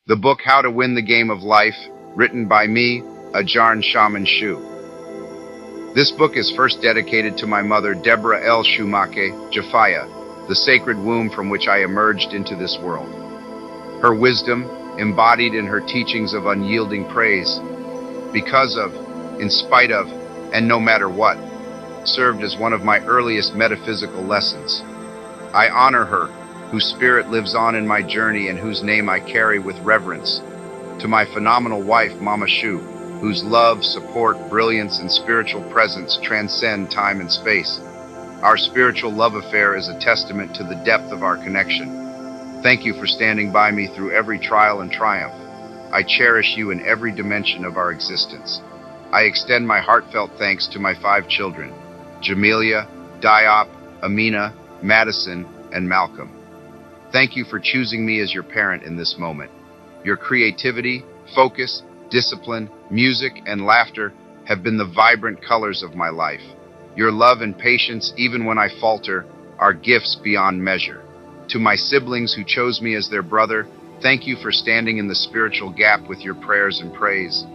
The book How to Win the Game of Life, written by me, Ajarn Shaman Shu. This book is first dedicated to my mother, Deborah L. Shumake Jafaya, the sacred womb from which I emerged into this world. Her wisdom, embodied in her teachings of unyielding praise, because of, in spite of, and no matter what, served as one of my earliest metaphysical lessons. I honor her, whose spirit lives on in my journey and whose name I carry with reverence. To my phenomenal wife, Mama Shu, whose love, support, brilliance, and spiritual presence transcend time and space. Our spiritual love affair is a testament to the depth of our connection. Thank you for standing by me through every trial and triumph. I cherish you in every dimension of our existence. I extend my heartfelt thanks to my 5 children, Jamelia, Diop, Amina, Madison, and Malcolm. Thank you for choosing me as your parent in this moment. Your creativity, focus, discipline, music, and laughter have been the vibrant colors of my life. Your love and patience, even when I falter, are gifts beyond measure. To my siblings who chose me as their brother, thank you for standing in the spiritual gap with your prayers and praise.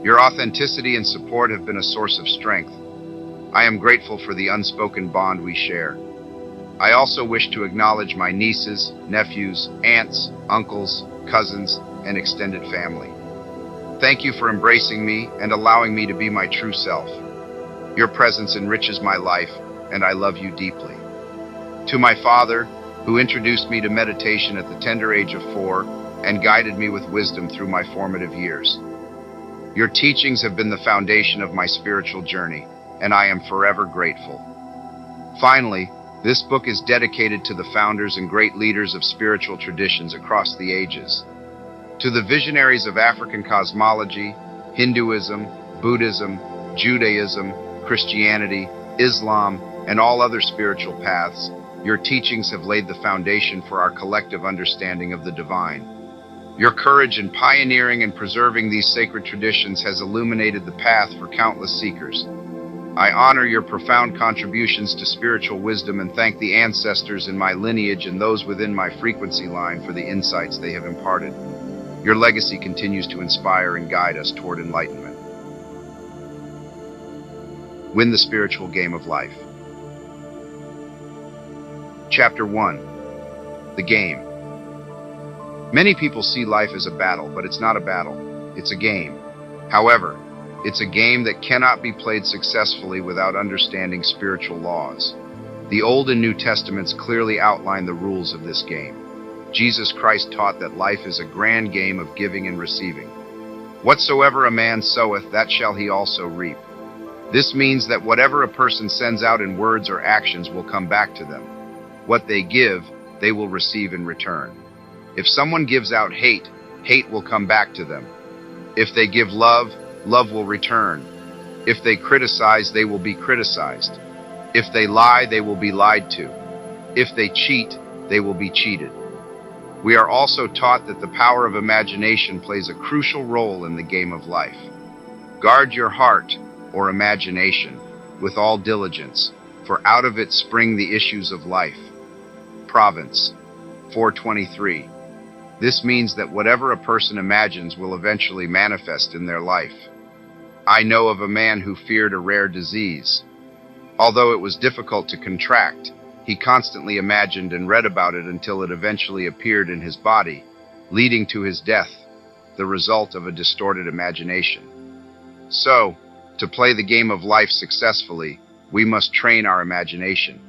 Your authenticity and support have been a source of strength. I am grateful for the unspoken bond we share. I also wish to acknowledge my nieces, nephews, aunts, uncles, cousins, and extended family. Thank you for embracing me and allowing me to be my true self. Your presence enriches my life, and I love you deeply. To my father, who introduced me to meditation at the tender age of 4 and guided me with wisdom through my formative years. Your teachings have been the foundation of my spiritual journey, and I am forever grateful. Finally, this book is dedicated to the founders and great leaders of spiritual traditions across the ages. To the visionaries of African cosmology, Hinduism, Buddhism, Judaism, Christianity, Islam, and all other spiritual paths, your teachings have laid the foundation for our collective understanding of the divine. Your courage in pioneering and preserving these sacred traditions has illuminated the path for countless seekers. I honor your profound contributions to spiritual wisdom and thank the ancestors in my lineage and those within my frequency line for the insights they have imparted. Your legacy continues to inspire and guide us toward enlightenment. Win the spiritual game of life. Chapter 1. The Game. Many people see life as a battle, but it's not a battle. It's a game. However, it's a game that cannot be played successfully without understanding spiritual laws. The Old and New Testaments clearly outline the rules of this game. Jesus Christ taught that life is a grand game of giving and receiving. Whatsoever a man soweth, that shall he also reap. This means that whatever a person sends out in words or actions will come back to them. What they give, they will receive in return. If someone gives out hate, hate will come back to them. If they give love, love will return. If they criticize, they will be criticized. If they lie, they will be lied to. If they cheat, they will be cheated. We are also taught that the power of imagination plays a crucial role in the game of life. Guard your heart, or imagination, with all diligence, for out of it spring the issues of life. Proverbs 4:23. This means that whatever a person imagines will eventually manifest in their life. I know of a man who feared a rare disease. Although it was difficult to contract, he constantly imagined and read about it until it eventually appeared in his body, leading to his death, the result of a distorted imagination. So, to play the game of life successfully, we must train our imagination.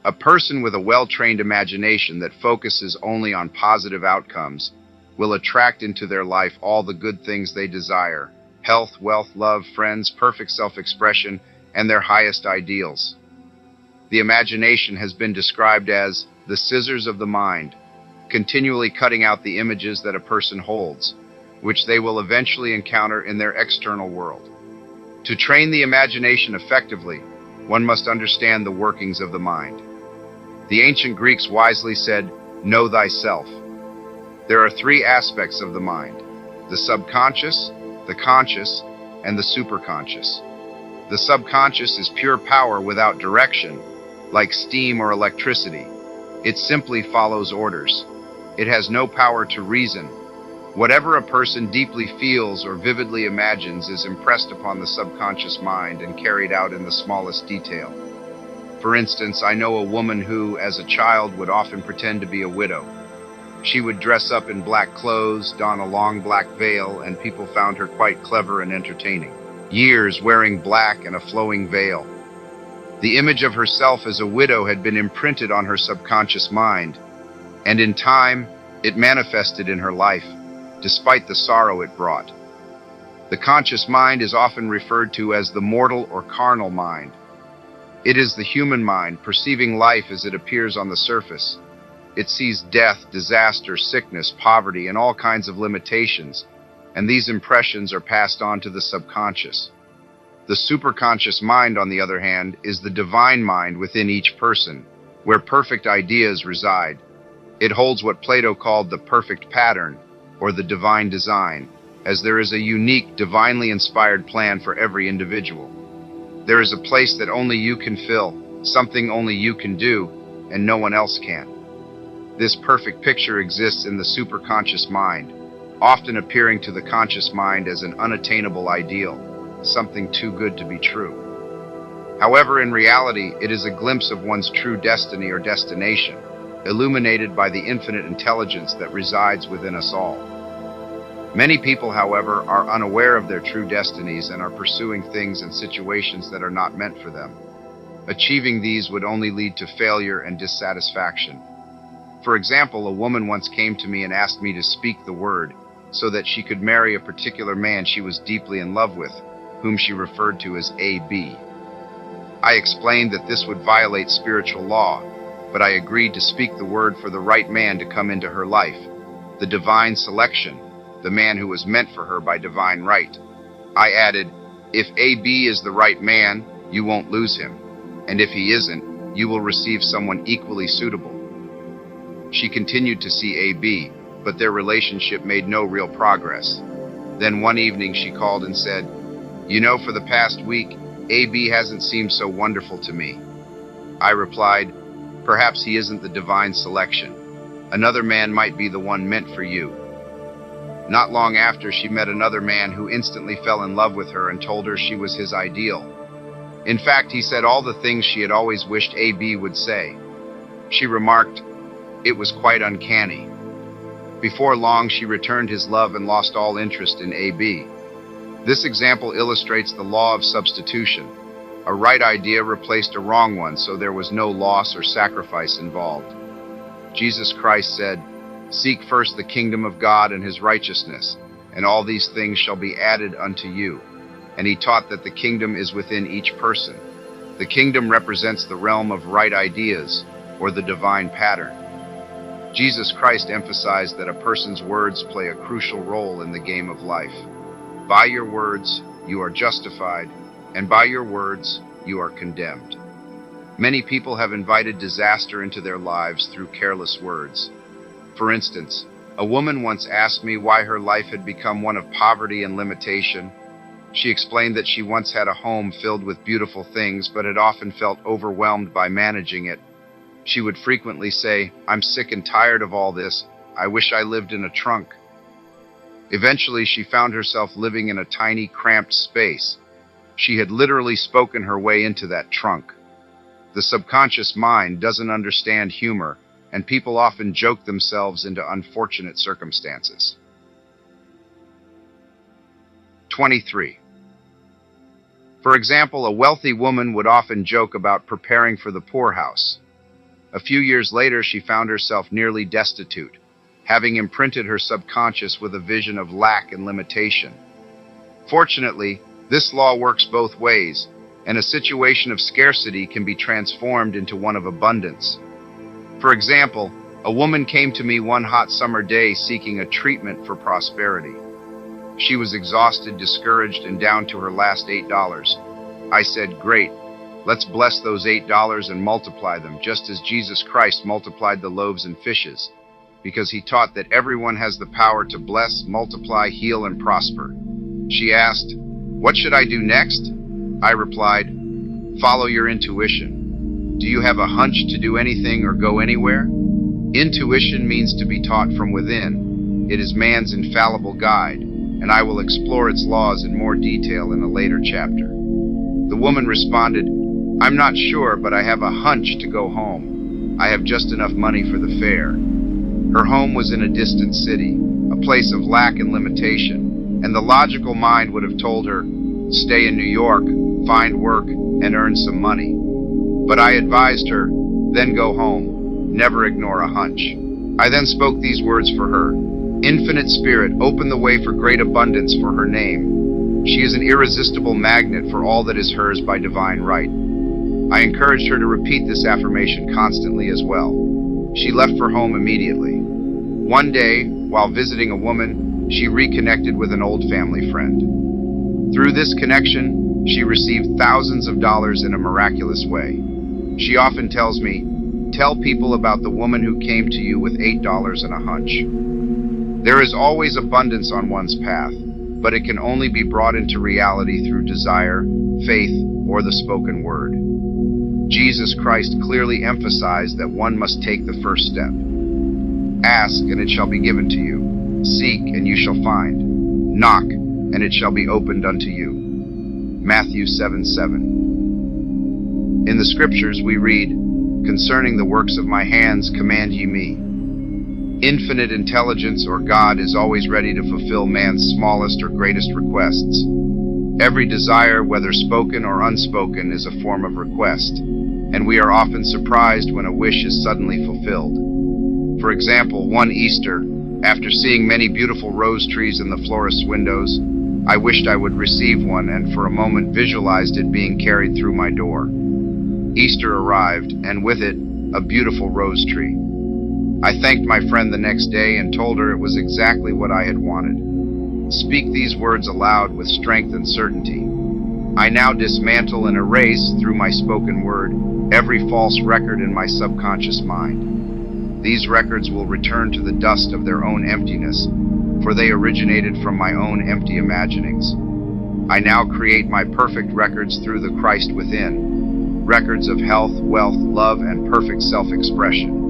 A person with a well-trained imagination that focuses only on positive outcomes will attract into their life all the good things they desire: health, wealth, love, friends, perfect self-expression, and their highest ideals. The imagination has been described as the scissors of the mind, continually cutting out the images that a person holds, which they will eventually encounter in their external world. To train the imagination effectively, one must understand the workings of the mind. The ancient Greeks wisely said, "Know thyself." There are 3 aspects of the mind: the subconscious, the conscious, and the superconscious. The subconscious is pure power without direction, like steam or electricity. It simply follows orders. It has no power to reason, Whatever a person deeply feels or vividly imagines is impressed upon the subconscious mind and carried out in the smallest detail. For instance, I know a woman who, as a child, would often pretend to be a widow. She would dress up in black clothes, don a long black veil, and people found her quite clever and entertaining. Years wearing black and a flowing veil. The image of herself as a widow had been imprinted on her subconscious mind, and in time, it manifested in her life, despite the sorrow it brought. The conscious mind is often referred to as the mortal or carnal mind. It is the human mind perceiving life as it appears on the surface. It sees death, disaster, sickness, poverty, and all kinds of limitations, and these impressions are passed on to the subconscious. The superconscious mind, on the other hand, is the divine mind within each person, where perfect ideas reside. It holds what Plato called the perfect pattern, or the divine design, as there is a unique, divinely inspired plan for every individual. There is a place that only you can fill, something only you can do, and no one else can. This perfect picture exists in the superconscious mind, often appearing to the conscious mind as an unattainable ideal, something too good to be true. However, in reality, it is a glimpse of one's true destiny or destination, illuminated by the infinite intelligence that resides within us all. Many people, however, are unaware of their true destinies and are pursuing things and situations that are not meant for them. Achieving these would only lead to failure and dissatisfaction. For example, a woman once came to me and asked me to speak the word so that she could marry a particular man she was deeply in love with, whom she referred to as A.B. I explained that this would violate spiritual law, but I agreed to speak the word for the right man to come into her life, the divine selection, the man who was meant for her by divine right. I added, if A.B. is the right man, you won't lose him, and if he isn't, you will receive someone equally suitable. She continued to see A.B., but their relationship made no real progress. Then one evening she called and said, you know, for the past week, A.B. hasn't seemed so wonderful to me. I replied, perhaps he isn't the divine selection. Another man might be the one meant for you. Not long after, she met another man who instantly fell in love with her and told her she was his ideal. In fact, he said all the things she had always wished A.B. would say. She remarked, it was quite uncanny. Before long, she returned his love and lost all interest in A.B. This example illustrates the law of substitution. A right idea replaced a wrong one, so there was no loss or sacrifice involved. Jesus Christ said, seek first the kingdom of God and his righteousness, and all these things shall be added unto you. And he taught that the kingdom is within each person. The kingdom represents the realm of right ideas, or the divine pattern. Jesus Christ emphasized that a person's words play a crucial role in the game of life. By your words, you are justified, and by your words, you are condemned. Many people have invited disaster into their lives through careless words. For instance, a woman once asked me why her life had become one of poverty and limitation. She explained that she once had a home filled with beautiful things, but had often felt overwhelmed by managing it. She would frequently say, I'm sick and tired of all this. I wish I lived in a trunk. Eventually, she found herself living in a tiny, cramped space. She had literally spoken her way into that trunk. The subconscious mind doesn't understand humor, and people often joke themselves into unfortunate circumstances. 23. For example, a wealthy woman would often joke about preparing for the poorhouse. A few years later, she found herself nearly destitute, having imprinted her subconscious with a vision of lack and limitation. Fortunately, this law works both ways, and a situation of scarcity can be transformed into one of abundance. For example, a woman came to me one hot summer day seeking a treatment for prosperity. She was exhausted, discouraged, and down to her last $8. I said, great, let's bless those $8 and multiply them, just as Jesus Christ multiplied the loaves and fishes, because he taught that everyone has the power to bless, multiply, heal, and prosper. She asked, what should I do next? I replied, follow your intuition. Do you have a hunch to do anything or go anywhere? Intuition means to be taught from within. It is man's infallible guide, and I will explore its laws in more detail in a later chapter. The woman responded, "I'm not sure, but I have a hunch to go home. I have just enough money for the fare." Her home was in a distant city, a place of lack and limitation, and the logical mind would have told her, "Stay in New York, find work, and earn some money." But I advised her, "Then go home. Never ignore a hunch." I then spoke these words for her. "Infinite Spirit, open the way for great abundance for her name. She is an irresistible magnet for all that is hers by divine right." I encouraged her to repeat this affirmation constantly as well. She left for home immediately. One day, while visiting a woman, she reconnected with an old family friend. Through this connection, she received thousands of dollars in a miraculous way. She often tells me, "Tell people about the woman who came to you with $8 and a hunch." There is always abundance on one's path, but it can only be brought into reality through desire, faith, or the spoken word. Jesus Christ clearly emphasized that one must take the first step. "Ask, and it shall be given to you. Seek, and you shall find. Knock, and it shall be opened unto you." Matthew 7:7. In the scriptures we read, "Concerning the works of my hands command ye me." Infinite intelligence, or God, is always ready to fulfill man's smallest or greatest requests. Every desire, whether spoken or unspoken, is a form of request, and we are often surprised when a wish is suddenly fulfilled. For example, one Easter, after seeing many beautiful rose trees in the florist's windows, I wished I would receive one, and for a moment visualized it being carried through my door. Easter arrived, and with it, a beautiful rose tree. I thanked my friend the next day and told her it was exactly what I had wanted. Speak these words aloud with strength and certainty. I now dismantle and erase, through my spoken word, every false record in my subconscious mind. These records will return to the dust of their own emptiness, for they originated from my own empty imaginings. I now create my perfect records through the Christ within, records of health, wealth, love, and perfect self-expression.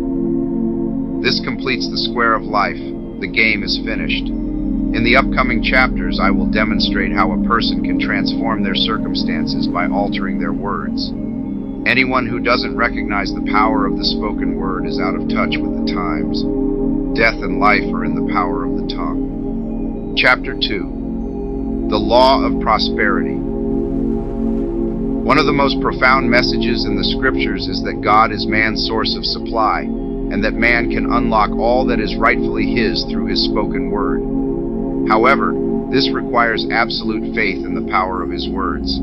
This completes the square of life. The game is finished. In the upcoming chapters, I will demonstrate how a person can transform their circumstances by altering their words. Anyone who doesn't recognize the power of the spoken word is out of touch with the times. Death and life are in the power of the tongue. Chapter 2. The Law of Prosperity. One of the most profound messages in the scriptures is that God is man's source of supply, and that man can unlock all that is rightfully his through his spoken word. However, this requires absolute faith in the power of his words.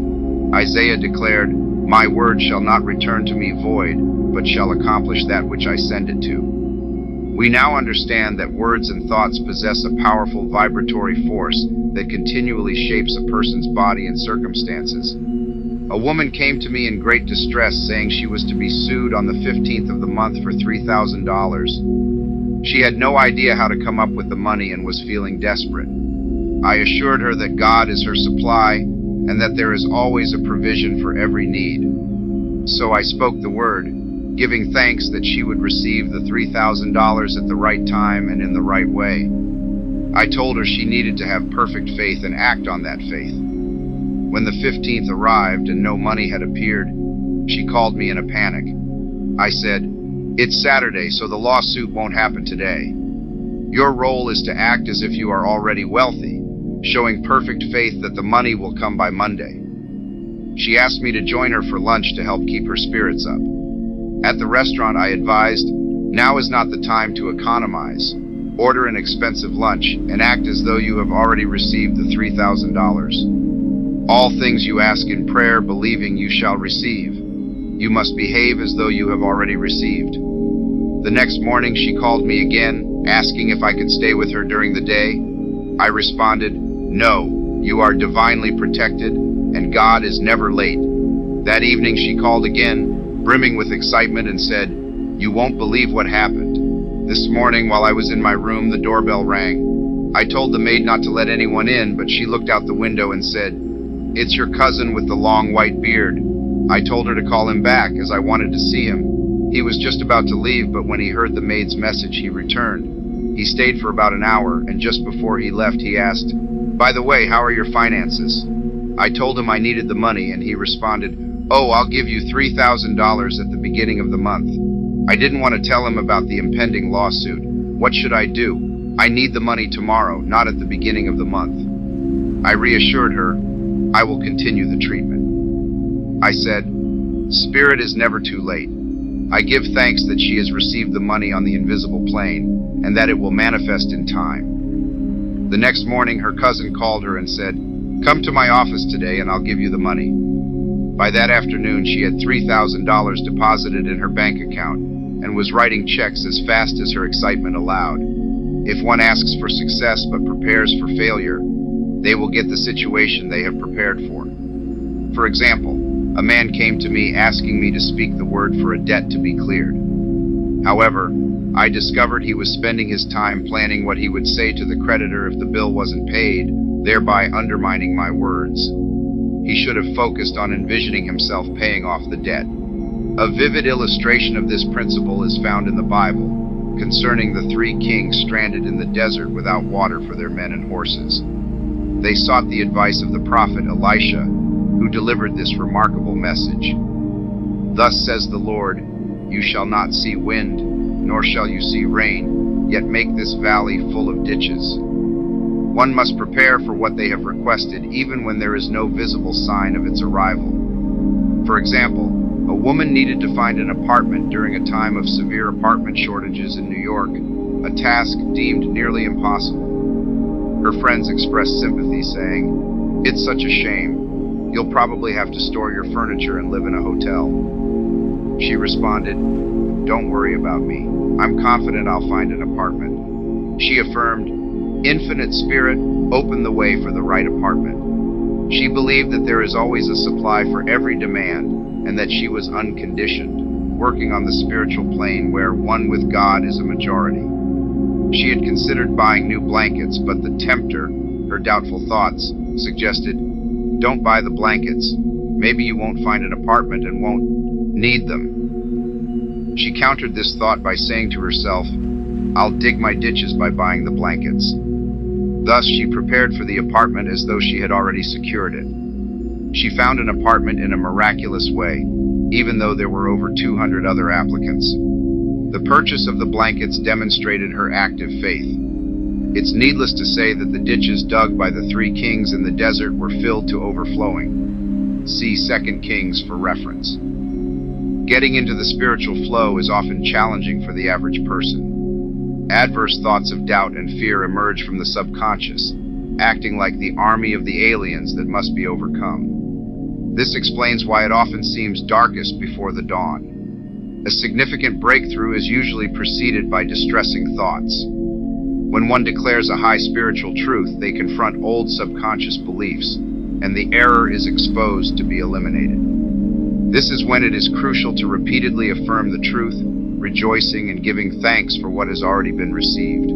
Isaiah declared, "My word shall not return to me void, but shall accomplish that which I send it to." We now understand that words and thoughts possess a powerful vibratory force that continually shapes a person's body and circumstances. A woman came to me in great distress, saying she was to be sued on the 15th of the month for $3,000. She had no idea how to come up with the money and was feeling desperate. I assured her that God is her supply and that there is always a provision for every need. So I spoke the word, giving thanks that she would receive the $3,000 at the right time and in the right way. I told her she needed to have perfect faith and act on that faith. When the 15th arrived and no money had appeared, she called me in a panic. I said, "It's Saturday, so the lawsuit won't happen today. Your role is to act as if you are already wealthy, showing perfect faith that the money will come by Monday." She asked me to join her for lunch to help keep her spirits up. At the restaurant, I advised, "Now is not the time to economize. Order an expensive lunch and act as though you have already received the $3,000. All things you ask in prayer, believing you shall receive. You must behave as though you have already received." The next morning, she called me again, asking if I could stay with her during the day. I responded, "No, you are divinely protected, and God is never late." That evening, she called again, brimming with excitement, and said, "You won't believe what happened. This morning, while I was in my room, the doorbell rang. I told the maid not to let anyone in, but she looked out the window and said, 'It's your cousin with the long white beard.' I told her to call him back, as I wanted to see him. He was just about to leave, but when he heard the maid's message, he returned. He stayed for about an hour, and just before he left, he asked, "By the way, how are your finances?" I told him I needed the money, and he responded, "Oh, I'll give you $3,000 at the beginning of the month." I didn't want to tell him about the impending lawsuit. What should I do? I need the money tomorrow, not at the beginning of the month. I reassured her, I will continue the treatment. I said, "Spirit is never too late. I give thanks that she has received the money on the invisible plane, and that it will manifest in time." The next morning, her cousin called her and said, "Come to my office today and I'll give you the money." By that afternoon, she had $3,000 deposited in her bank account and was writing checks as fast as her excitement allowed. If one asks for success but prepares for failure, they will get the situation they have prepared for. For example, a man came to me asking me to speak the word for a debt to be cleared. However, I discovered he was spending his time planning what he would say to the creditor if the bill wasn't paid, thereby undermining my words. He should have focused on envisioning himself paying off the debt. A vivid illustration of this principle is found in the Bible, concerning the 3 kings stranded in the desert without water for their men and horses. They sought the advice of the prophet Elisha, who delivered this remarkable message. "Thus says the Lord, you shall not see wind, nor shall you see rain, yet make this valley full of ditches." One must prepare for what they have requested even when there is no visible sign of its arrival. For example, a woman needed to find an apartment during a time of severe apartment shortages in New York, a task deemed nearly impossible. Her friends expressed sympathy, saying, "It's such a shame. You'll probably have to store your furniture and live in a hotel." She responded, "Don't worry about me. I'm confident I'll find an apartment." She affirmed, "Infinite Spirit, open the way for the right apartment." She believed that there is always a supply for every demand, and that she was unconditioned, working on the spiritual plane where one with God is a majority. She had considered buying new blankets, but the tempter, her doubtful thoughts, suggested, "Don't buy the blankets. Maybe you won't find an apartment and won't need them." She countered this thought by saying to herself, "I'll dig my ditches by buying the blankets." Thus, she prepared for the apartment as though she had already secured it. She found an apartment in a miraculous way, even though there were over 200 other applicants. The purchase of the blankets demonstrated her active faith. It's needless to say that the ditches dug by the 3 kings in the desert were filled to overflowing. See 2 Kings for reference. Getting into the spiritual flow is often challenging for the average person. Adverse thoughts of doubt and fear emerge from the subconscious, acting like the army of the aliens that must be overcome. This explains why it often seems darkest before the dawn. A significant breakthrough is usually preceded by distressing thoughts. When one declares a high spiritual truth, they confront old subconscious beliefs, and the error is exposed to be eliminated. This is when it is crucial to repeatedly affirm the truth, rejoicing and giving thanks for what has already been received.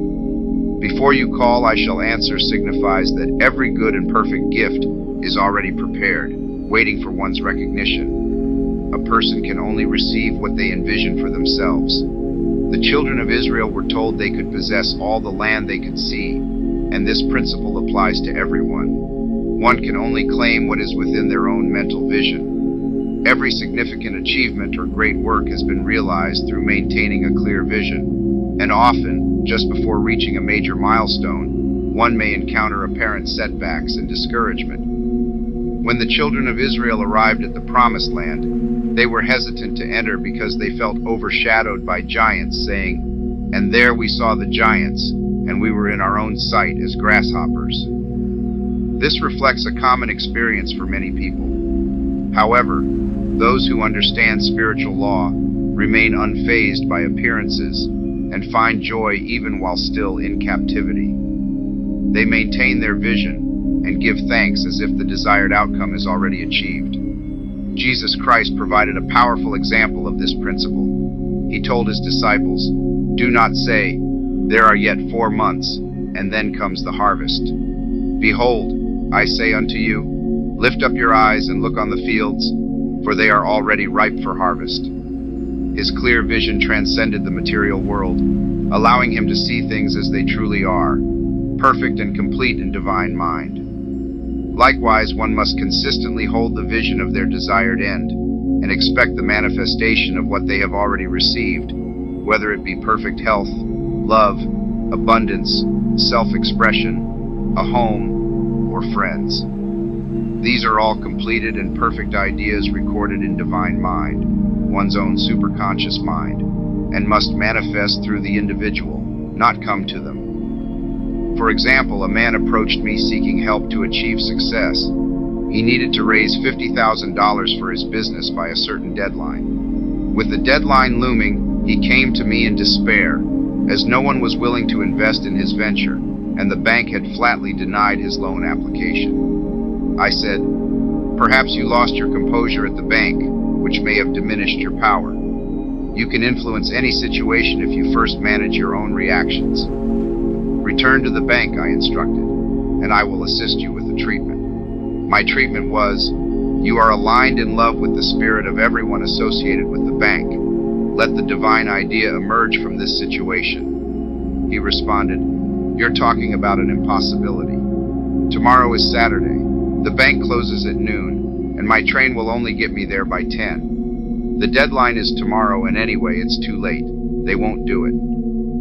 "Before you call, I shall answer" signifies that every good and perfect gift is already prepared, waiting for one's recognition. A person can only receive what they envision for themselves. The children of Israel were told they could possess all the land they could see, and this principle applies to everyone. One can only claim what is within their own mental vision. Every significant achievement or great work has been realized through maintaining a clear vision, and often, just before reaching a major milestone, one may encounter apparent setbacks and discouragement. When the children of Israel arrived at the Promised Land, they were hesitant to enter because they felt overshadowed by giants, saying, "And there we saw the giants, and we were in our own sight as grasshoppers." This reflects a common experience for many people. However, those who understand spiritual law remain unfazed by appearances and find joy even while still in captivity. They maintain their vision and give thanks as if the desired outcome is already achieved. Jesus Christ provided a powerful example of this principle. He told his disciples, "Do not say, 'There are yet 4 months, and then comes the harvest.' Behold, I say unto you, lift up your eyes and look on the fields, for they are already ripe for harvest." His clear vision transcended the material world, allowing him to see things as they truly are, perfect and complete in divine mind. Likewise, one must consistently hold the vision of their desired end and expect the manifestation of what they have already received, whether it be perfect health, love, abundance, self-expression, a home, or friends. These are all completed and perfect ideas recorded in divine mind, one's own superconscious mind, and must manifest through the individual, not come to them. For example, a man approached me seeking help to achieve success. He needed to raise $50,000 for his business by a certain deadline. With the deadline looming, he came to me in despair, as no one was willing to invest in his venture, and the bank had flatly denied his loan application. I said, "Perhaps you lost your composure at the bank, which may have diminished your power. You can influence any situation if you first manage your own reactions. Return to the bank," I instructed, "and I will assist you with the treatment." My treatment was, "You are aligned in love with the spirit of everyone associated with the bank. Let the divine idea emerge from this situation." He responded, "You're talking about an impossibility. Tomorrow is Saturday. The bank closes at noon, and my train will only get me there by 10. The deadline is tomorrow, and anyway, it's too late. They won't do it."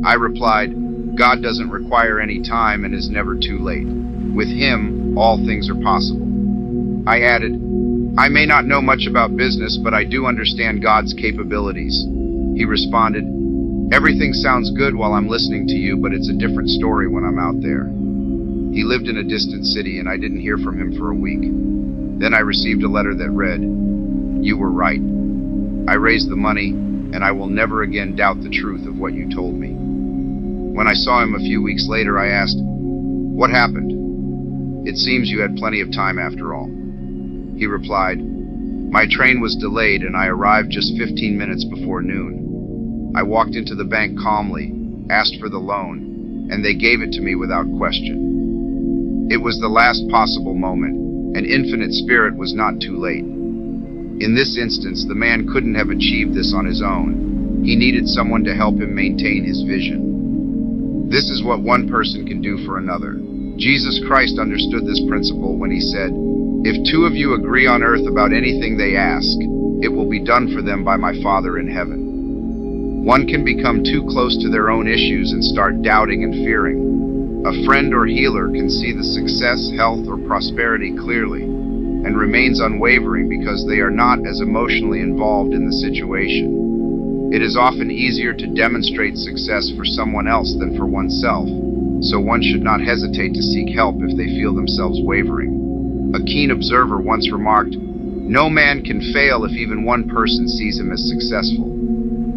I replied, "God doesn't require any time and is never too late. With Him, all things are possible." I added, "I may not know much about business, but I do understand God's capabilities." He responded, "Everything sounds good while I'm listening to you, but it's a different story when I'm out there." He lived in a distant city, and I didn't hear from him for a week. Then I received a letter that read, "You were right. I raised the money, and I will never again doubt the truth of what you told me." When I saw him a few weeks later, I asked, "What happened? It seems you had plenty of time after all." He replied, "My train was delayed and I arrived just 15 minutes before noon. I walked into the bank calmly, asked for the loan, and they gave it to me without question. It was the last possible moment, and Infinite Spirit was not too late. In this instance, the man couldn't have achieved this on his own. He needed someone to help him maintain his vision. This is what one person can do for another. Jesus Christ understood this principle when he said, 'If two of you agree on earth about anything they ask, it will be done for them by my Father in heaven.' One can become too close to their own issues and start doubting and fearing. A friend or healer can see the success, health, or prosperity clearly and remains unwavering because they are not as emotionally involved in the situation. It is often easier to demonstrate success for someone else than for oneself, so one should not hesitate to seek help if they feel themselves wavering. A keen observer once remarked, 'No man can fail if even one person sees him as successful.'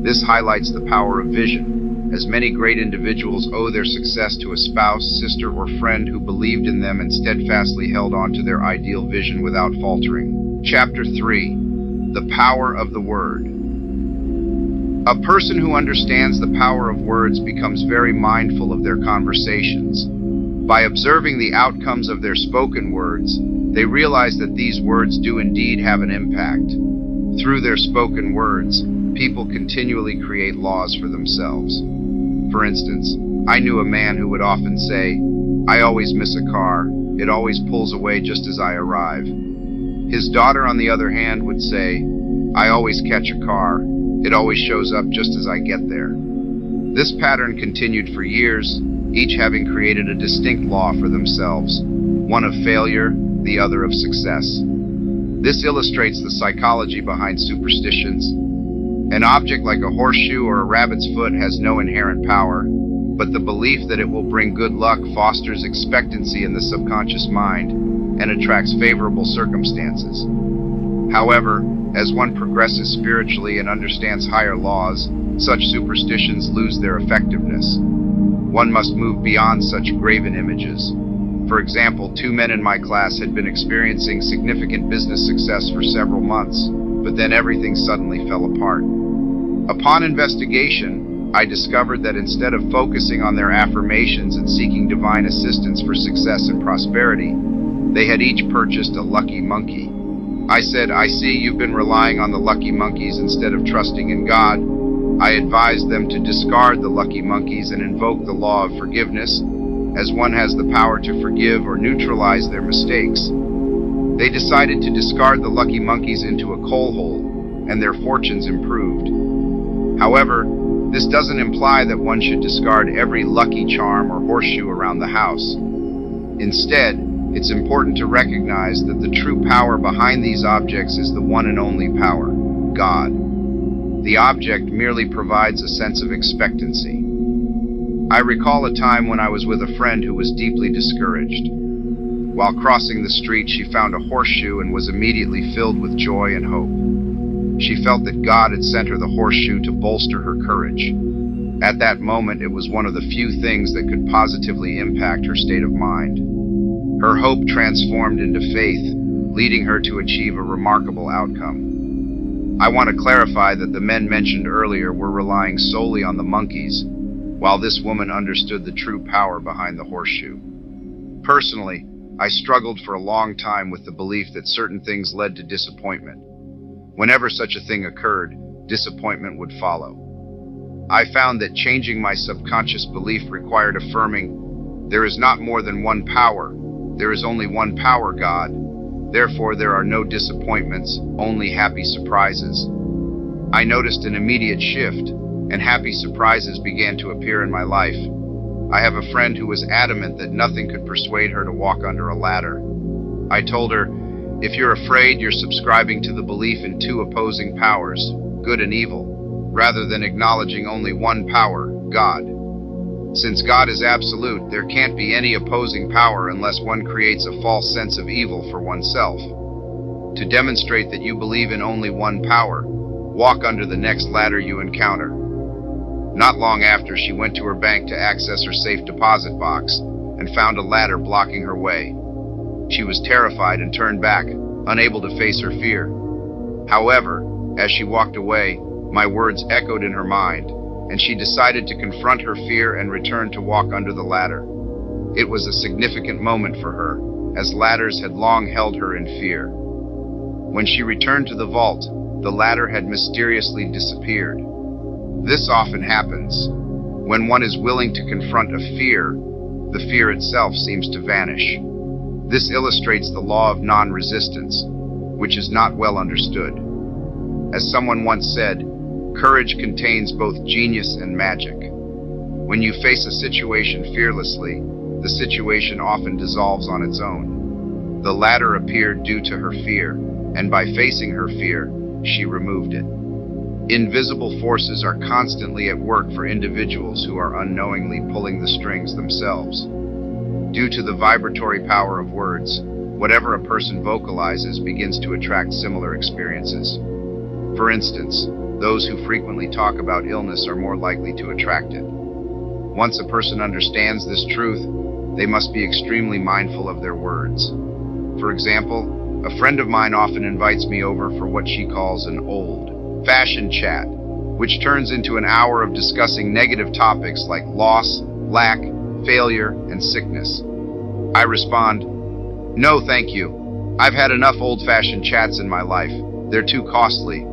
This highlights the power of vision, as many great individuals owe their success to a spouse, sister, or friend who believed in them and steadfastly held on to their ideal vision without faltering. Chapter 3. The Power of the Word. A person who understands the power of words becomes very mindful of their conversations. By observing the outcomes of their spoken words, they realize that these words do indeed have an impact. Through their spoken words, people continually create laws for themselves. For instance, I knew a man who would often say, "I always miss a car. It always pulls away just as I arrive." His daughter, on the other hand, would say, "I always catch a car. It always shows up just as I get there." This pattern continued for years, each having created a distinct law for themselves, one of failure, the other of success. This illustrates the psychology behind superstitions. An object like a horseshoe or a rabbit's foot has no inherent power, but the belief that it will bring good luck fosters expectancy in the subconscious mind and attracts favorable circumstances. However, as one progresses spiritually and understands higher laws, such superstitions lose their effectiveness. One must move beyond such graven images. For example, 2 men in my class had been experiencing significant business success for several months, but then everything suddenly fell apart. Upon investigation, I discovered that instead of focusing on their affirmations and seeking divine assistance for success and prosperity, they had each purchased a lucky monkey. I said, "I see you've been relying on the lucky monkeys instead of trusting in God. I advised them to discard the lucky monkeys and invoke the law of forgiveness, as one has the power to forgive or neutralize their mistakes. They decided to discard the lucky monkeys into a coal hole, and their fortunes improved. However, this doesn't imply that one should discard every lucky charm or horseshoe around the house. Instead, it's important to recognize that the true power behind these objects is the one and only power, God. The object merely provides a sense of expectancy. I recall a time when I was with a friend who was deeply discouraged. While crossing the street, she found a horseshoe and was immediately filled with joy and hope. She felt that God had sent her the horseshoe to bolster her courage. At that moment, it was one of the few things that could positively impact her state of mind. Her hope transformed into faith, leading her to achieve a remarkable outcome. I want to clarify that the men mentioned earlier were relying solely on the monkeys, while this woman understood the true power behind the horseshoe. Personally, I struggled for a long time with the belief that certain things led to disappointment. Whenever such a thing occurred, disappointment would follow. I found that changing my subconscious belief required affirming, there is not more than one power, there is only one power, God. Therefore, there are no disappointments, only happy surprises. I noticed an immediate shift, and happy surprises began to appear in my life. I have a friend who was adamant that nothing could persuade her to walk under a ladder. I told her, if you're afraid, you're subscribing to the belief in two opposing powers, good and evil, rather than acknowledging only one power, God. Since God is absolute, there can't be any opposing power unless one creates a false sense of evil for oneself. To demonstrate that you believe in only one power, walk under the next ladder you encounter. Not long after, she went to her bank to access her safe deposit box and found a ladder blocking her way. She was terrified and turned back, unable to face her fear. However, as she walked away, my words echoed in her mind, and she decided to confront her fear and return to walk under the ladder. It was a significant moment for her, as ladders had long held her in fear. When she returned to the vault, the ladder had mysteriously disappeared. This often happens. When one is willing to confront a fear, the fear itself seems to vanish. This illustrates the law of non-resistance, which is not well understood. As someone once said, courage contains both genius and magic. When you face a situation fearlessly, the situation often dissolves on its own. The ladder appeared due to her fear, and by facing her fear, she removed it. Invisible forces are constantly at work for individuals who are unknowingly pulling the strings themselves. Due to the vibratory power of words, whatever a person vocalizes begins to attract similar experiences. For instance, those who frequently talk about illness are more likely to attract it. Once a person understands this truth, they must be extremely mindful of their words. For example, a friend of mine often invites me over for what she calls an old-fashioned chat, which turns into an hour of discussing negative topics like loss, lack, failure, and sickness. I respond, "No, thank you. I've had enough old-fashioned chats in my life. They're too costly.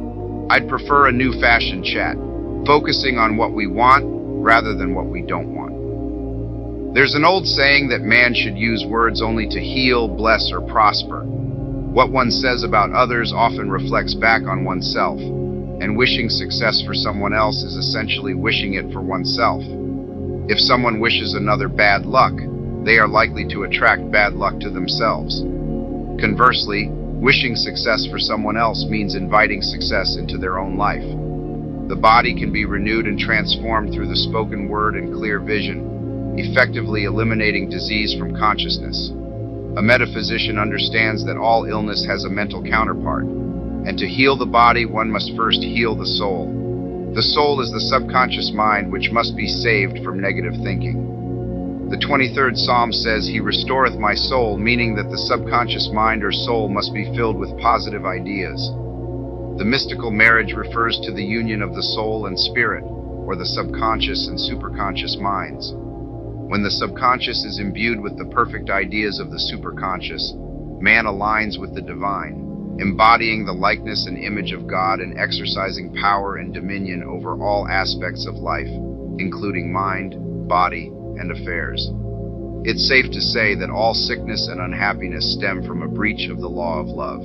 I'd prefer a new-fashioned chat, focusing on what we want rather than what we don't want." There's an old saying that man should use words only to heal, bless, or prosper. What one says about others often reflects back on oneself, and wishing success for someone else is essentially wishing it for oneself. If someone wishes another bad luck, they are likely to attract bad luck to themselves. Conversely, wishing success for someone else means inviting success into their own life. The body can be renewed and transformed through the spoken word and clear vision, effectively eliminating disease from consciousness. A metaphysician understands that all illness has a mental counterpart, and to heal the body, one must first heal the soul. The soul is the subconscious mind which must be saved from negative thinking. The 23rd Psalm says, "He restoreth my soul," meaning that the subconscious mind or soul must be filled with positive ideas. The mystical marriage refers to the union of the soul and spirit, or the subconscious and superconscious minds. When the subconscious is imbued with the perfect ideas of the superconscious, man aligns with the divine. embodying the likeness and image of God and exercising power and dominion over all aspects of life, including mind, body, and affairs. It's safe to say that all sickness and unhappiness stem from a breach of the law of love.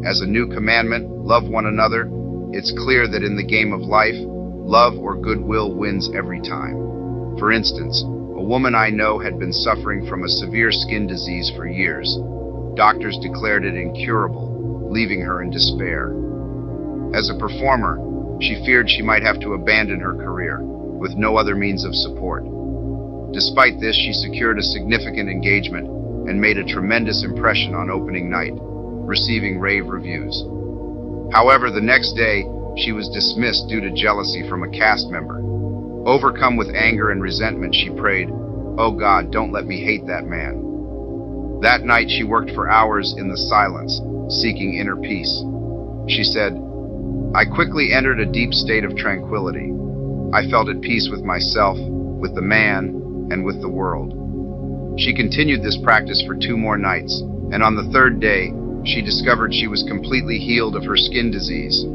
As a new commandment, love one another, it's clear that in the game of life, love or goodwill wins every time. For instance, a woman I know had been suffering from a severe skin disease for years. Doctors declared it incurable, leaving her in despair. As a performer, she feared she might have to abandon her career, with no other means of support. Despite this, she secured a significant engagement and made a tremendous impression on opening night, receiving rave reviews. However, the next day, she was dismissed due to jealousy from a cast member. Overcome with anger and resentment, she prayed, "Oh God, don't let me hate that man." That night, she worked for hours in the silence, seeking inner peace. She said, "I quickly entered a deep state of tranquility. I felt at peace with myself, with the man, and with the world." She continued this practice for 2 more nights, and on the 3rd day, she discovered she was completely healed of her skin disease.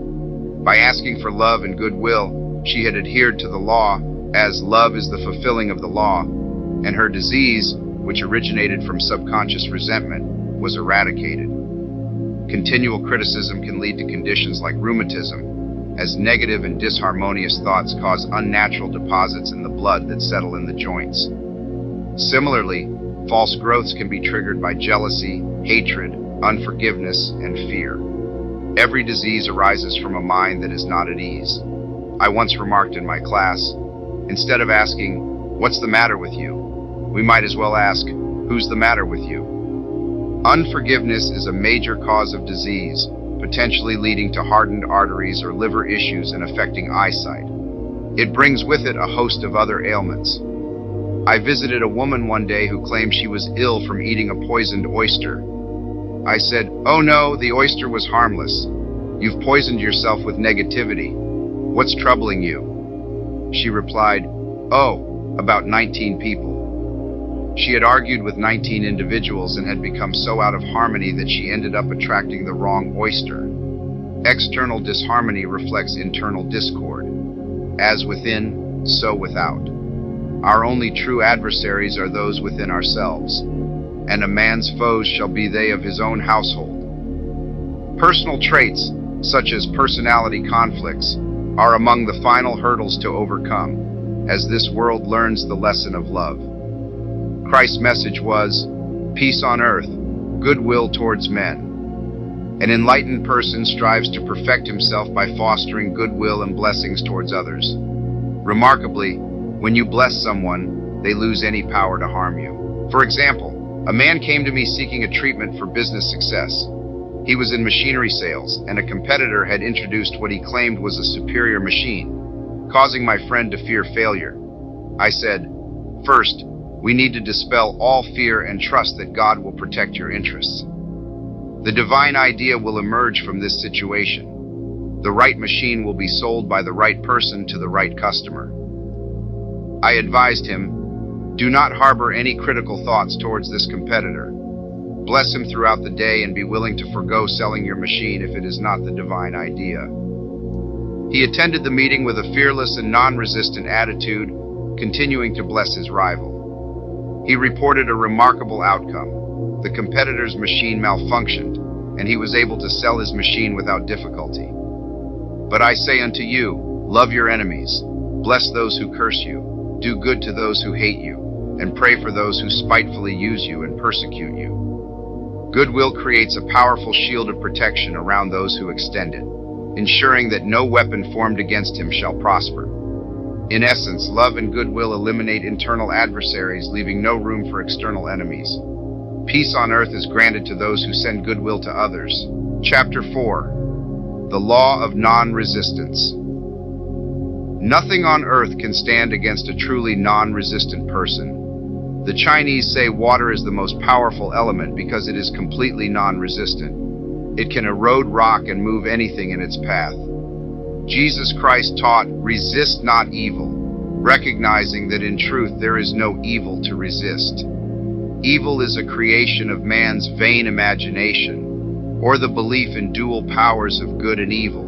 By asking for love and goodwill, she had adhered to the law, as love is the fulfilling of the law, and her disease, which originated from subconscious resentment, was eradicated. Continual criticism can lead to conditions like rheumatism, as negative and disharmonious thoughts cause unnatural deposits in the blood that settle in the joints. Similarly, false growths can be triggered by jealousy, hatred, unforgiveness, and fear. Every disease arises from a mind that is not at ease. I once remarked in my class, instead of asking, "What's the matter with you?" we might as well ask, "Who's the matter with you?" Unforgiveness is a major cause of disease, potentially leading to hardened arteries or liver issues and affecting eyesight. It brings with it a host of other ailments. I visited a woman one day who claimed she was ill from eating a poisoned oyster. I said, "Oh no, the oyster was harmless. You've poisoned yourself with negativity. What's troubling you?" She replied, "Oh, about 19 people." She had argued with 19 individuals and had become so out of harmony that she ended up attracting the wrong oyster. External disharmony reflects internal discord. As within, so without. Our only true adversaries are those within ourselves, and a man's foes shall be they of his own household. Personal traits, such as personality conflicts, are among the final hurdles to overcome, as this world learns the lesson of love. Christ's message was, peace on earth, goodwill towards men. An enlightened person strives to perfect himself by fostering goodwill and blessings towards others. Remarkably, when you bless someone, they lose any power to harm you. For example, a man came to me seeking a treatment for business success. He was in machinery sales, and a competitor had introduced what he claimed was a superior machine, causing my friend to fear failure. I said, "First, we need to dispel all fear and trust that God will protect your interests. The divine idea will emerge from this situation. The right machine will be sold by the right person to the right customer." I advised him, "Do not harbor any critical thoughts towards this competitor. Bless him throughout the day and be willing to forgo selling your machine if it is not the divine idea." He attended the meeting with a fearless and non-resistant attitude, continuing to bless his rival. He reported a remarkable outcome. The competitor's machine malfunctioned, and he was able to sell his machine without difficulty. But I say unto you, love your enemies, bless those who curse you, do good to those who hate you, and pray for those who spitefully use you and persecute you. Goodwill creates a powerful shield of protection around those who extend it, ensuring that no weapon formed against him shall prosper. In essence, love and goodwill eliminate internal adversaries, leaving no room for external enemies. Peace on earth is granted to those who send goodwill to others. Chapter 4. The Law of Non-Resistance. Nothing on earth can stand against a truly non-resistant person. The Chinese say water is the most powerful element because it is completely non-resistant. It can erode rock and move anything in its path. Jesus Christ taught, resist not evil, recognizing that in truth there is no evil to resist. Evil is a creation of man's vain imagination. or the belief in dual powers of good and evil.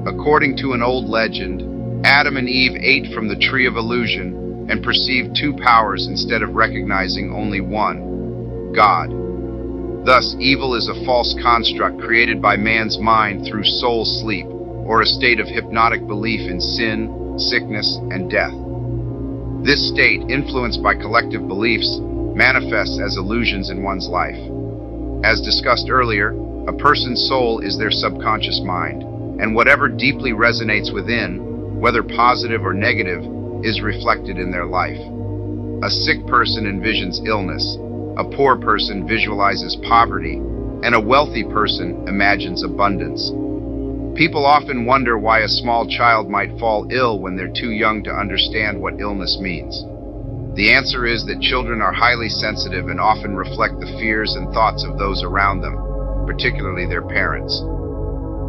According to an old legend, Adam and Eve ate from the tree of illusion and perceived two powers instead of recognizing only one, God. Thus, evil is a false construct created by man's mind through soul sleep, or a state of hypnotic belief in sin, sickness, and death. This state, influenced by collective beliefs, manifests as illusions in one's life. As discussed earlier, a person's soul is their subconscious mind, and whatever deeply resonates within, whether positive or negative, is reflected in their life. A sick person envisions illness, a poor person visualizes poverty, and a wealthy person imagines abundance. People often wonder why a small child might fall ill when they're too young to understand what illness means. The answer is that children are highly sensitive and often reflect the fears and thoughts of those around them, particularly their parents.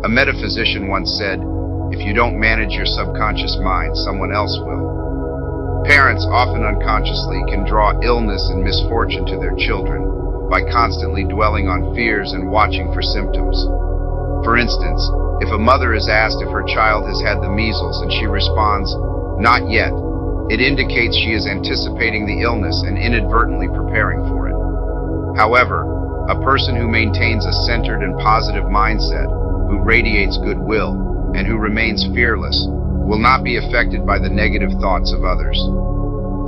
A metaphysician once said, "If you don't manage your subconscious mind, someone else will." Parents often unconsciously can draw illness and misfortune to their children by constantly dwelling on fears and watching for symptoms. For instance, if a mother is asked if her child has had the measles and she responds, "Not yet," it indicates she is anticipating the illness and inadvertently preparing for it. However, a person who maintains a centered and positive mindset, who radiates goodwill, and who remains fearless, will not be affected by the negative thoughts of others.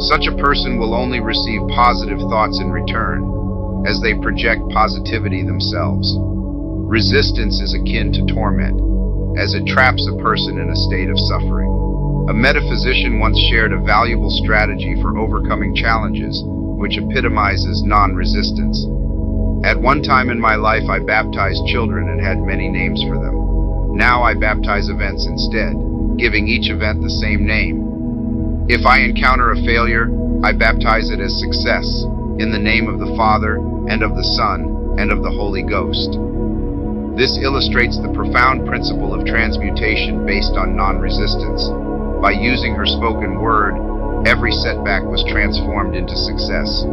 Such a person will only receive positive thoughts in return, as they project positivity themselves. Resistance is akin to torment, as it traps a person in a state of suffering. A metaphysician once shared a valuable strategy for overcoming challenges, which epitomizes non-resistance. At one time in my life, I baptized children and had many names for them. Now I baptize events instead, giving each event the same name. If I encounter a failure, I baptize it as success, in the name of the Father, and of the Son, and of the Holy Ghost. This illustrates the profound principle of transmutation based on non-resistance. By using her spoken word, every setback was transformed into success.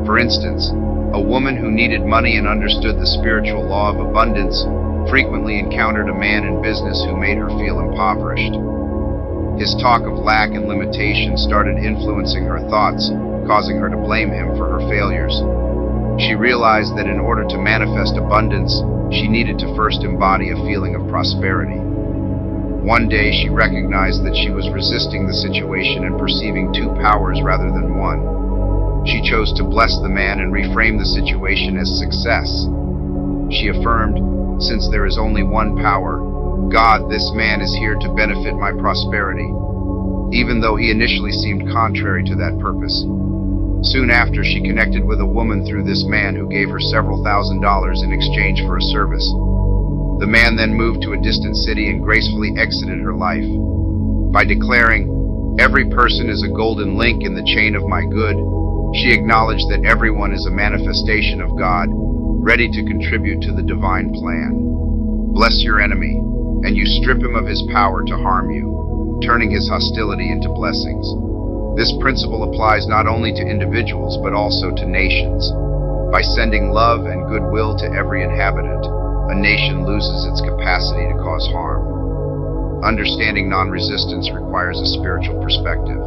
For instance, a woman who needed money and understood the spiritual law of abundance frequently encountered a man in business who made her feel impoverished. His talk of lack and limitation started influencing her thoughts, causing her to blame him for her failures. She realized that in order to manifest abundance, she needed to first embody a feeling of prosperity. One day, she recognized that she was resisting the situation and perceiving two powers rather than one. She chose to bless the man and reframe the situation as success. She affirmed, "Since there is only one power, God, this man is here to benefit my prosperity," even though he initially seemed contrary to that purpose. Soon after, she connected with a woman through this man who gave her several $1,000s in exchange for a service. The man then moved to a distant city and gracefully exited her life. By declaring, "Every person is a golden link in the chain of my good," she acknowledged that everyone is a manifestation of God, ready to contribute to the divine plan. Bless your enemy, and you strip him of his power to harm you, turning his hostility into blessings. This principle applies not only to individuals, but also to nations. By sending love and goodwill to every inhabitant, a nation loses its capacity to cause harm. Understanding non-resistance requires a spiritual perspective.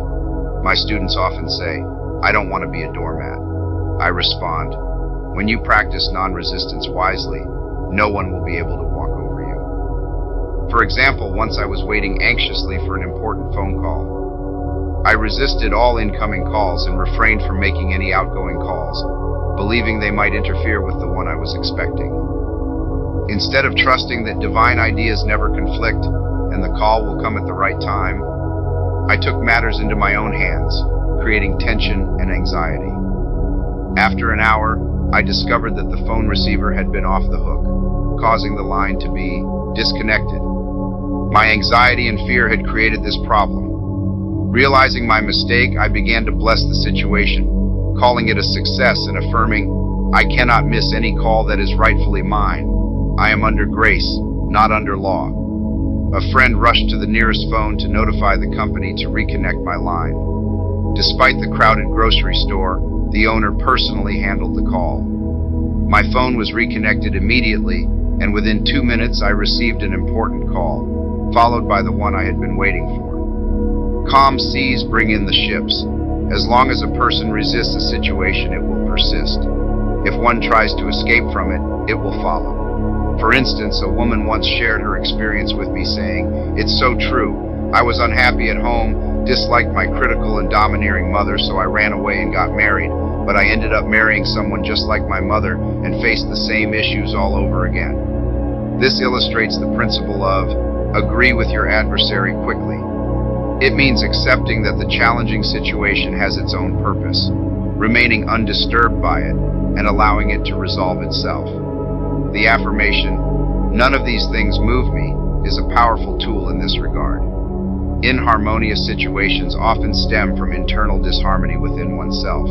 My students often say, "I don't want to be a doormat." I respond, "When you practice non-resistance wisely, no one will be able to walk over you." For example, once I was waiting anxiously for an important phone call. I resisted all incoming calls and refrained from making any outgoing calls, believing they might interfere with the one I was expecting. Instead of trusting that divine ideas never conflict and the call will come at the right time, I took matters into my own hands, creating tension and anxiety. After an hour, I discovered that the phone receiver had been off the hook, causing the line to be disconnected. My anxiety and fear had created this problem. Realizing my mistake, I began to bless the situation, calling it a success and affirming, "I cannot miss any call that is rightfully mine. I am under grace, not under law." A friend rushed to the nearest phone to notify the company to reconnect my line. Despite the crowded grocery store, the owner personally handled the call. My phone was reconnected immediately, and within 2 minutes I received an important call, followed by the one I had been waiting for. Calm seas bring in the ships. As long as a person resists a situation, it will persist. If one tries to escape from it, it will follow. For instance, a woman once shared her experience with me saying, "It's so true. I was unhappy at home, disliked my critical and domineering mother, so I ran away and got married. But I ended up marrying someone just like my mother and faced the same issues all over again." This illustrates the principle of agree with your adversary quickly. It means accepting that the challenging situation has its own purpose, remaining undisturbed by it, and allowing it to resolve itself. The affirmation, "None of these things move me," is a powerful tool in this regard. Inharmonious situations often stem from internal disharmony within oneself.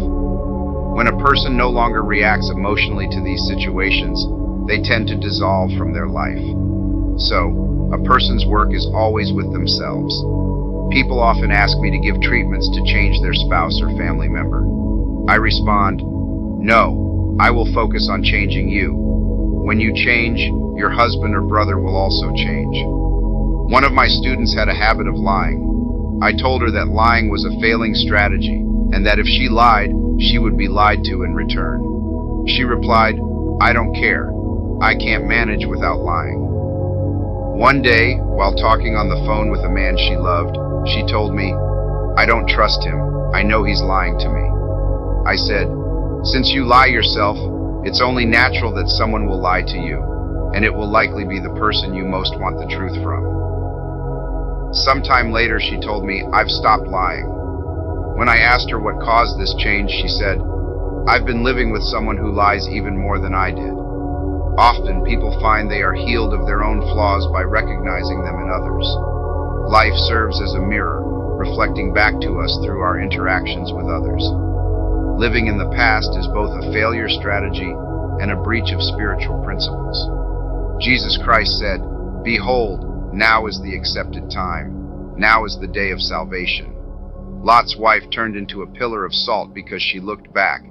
When a person no longer reacts emotionally to these situations, they tend to dissolve from their life. So, a person's work is always with themselves. People often ask me to give treatments to change their spouse or family member. I respond, "No, I will focus on changing you. When you change, your husband or brother will also change." One of my students had a habit of lying. I told her that lying was a failing strategy, and that if she lied, she would be lied to in return. She replied, "I don't care. I can't manage without lying." One day, while talking on the phone with a man she loved, she told me, "I don't trust him. I know he's lying to me." I said, "Since you lie yourself, it's only natural that someone will lie to you, and it will likely be the person you most want the truth from." Sometime later, she told me, "I've stopped lying." When I asked her what caused this change, she said, "I've been living with someone who lies even more than I did." Often, people find they are healed of their own flaws by recognizing them in others. Life serves as a mirror, reflecting back to us through our interactions with others. Living in the past is both a failure strategy and a breach of spiritual principles. Jesus Christ said, "Behold, now is the accepted time. Now is the day of salvation." Lot's wife turned into a pillar of salt because she looked back,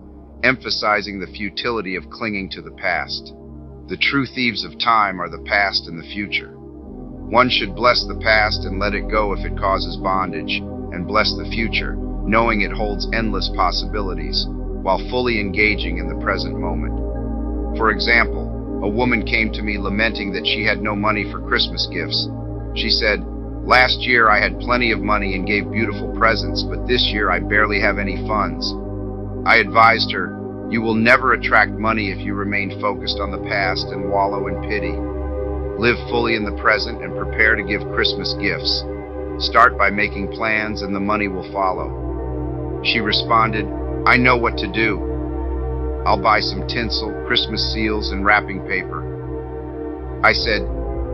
emphasizing the futility of clinging to the past. The true thieves of time are the past and the future. One should bless the past and let it go if it causes bondage, and bless the future, knowing it holds endless possibilities, while fully engaging in the present moment. For example, a woman came to me lamenting that she had no money for Christmas gifts. She said, "Last year I had plenty of money and gave beautiful presents, but this year I barely have any funds." I advised her, "You will never attract money if you remain focused on the past and wallow in pity. Live fully in the present and prepare to give Christmas gifts. Start by making plans and the money will follow." She responded, "I know what to do. I'll buy some tinsel, Christmas seals, and wrapping paper." I said,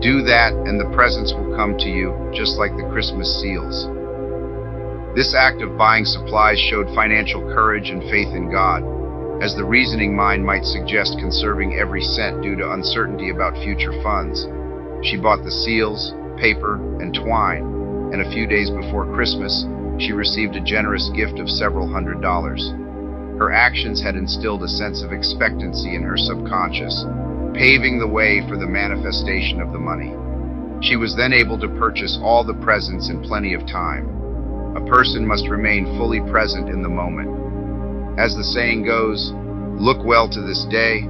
"Do that and the presents will come to you, just like the Christmas seals." This act of buying supplies showed financial courage and faith in God, as the reasoning mind might suggest conserving every cent due to uncertainty about future funds. She bought the seals, paper, and twine, and a few days before Christmas, she received a generous gift of several $100s. Her actions had instilled a sense of expectancy in her subconscious, paving the way for the manifestation of the money. She was then able to purchase all the presents in plenty of time. A person must remain fully present in the moment. As the saying goes, "Look well to this day,"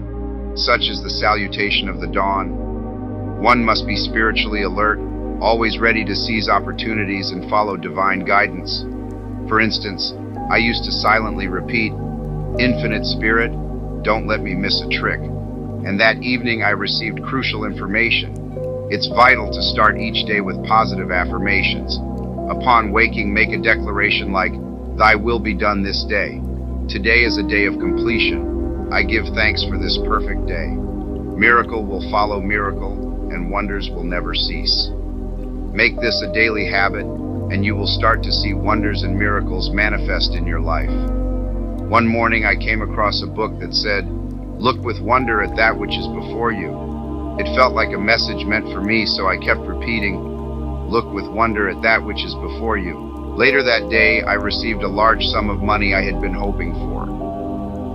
such is the salutation of the dawn. One must be spiritually alert, always ready to seize opportunities and follow divine guidance. For instance, I used to silently repeat, "Infinite Spirit, don't let me miss a trick." And that evening I received crucial information. It's vital to start each day with positive affirmations. Upon waking, make a declaration like, "Thy will be done this day. Today is a day of completion. I give thanks for this perfect day. Miracle will follow miracle, and wonders will never cease." Make this a daily habit, and you will start to see wonders and miracles manifest in your life. One morning I came across a book that said, "Look with wonder at that which is before you." It felt like a message meant for me, so I kept repeating, "Look with wonder at that which is before you." Later that day, I received a large sum of money I had been hoping for.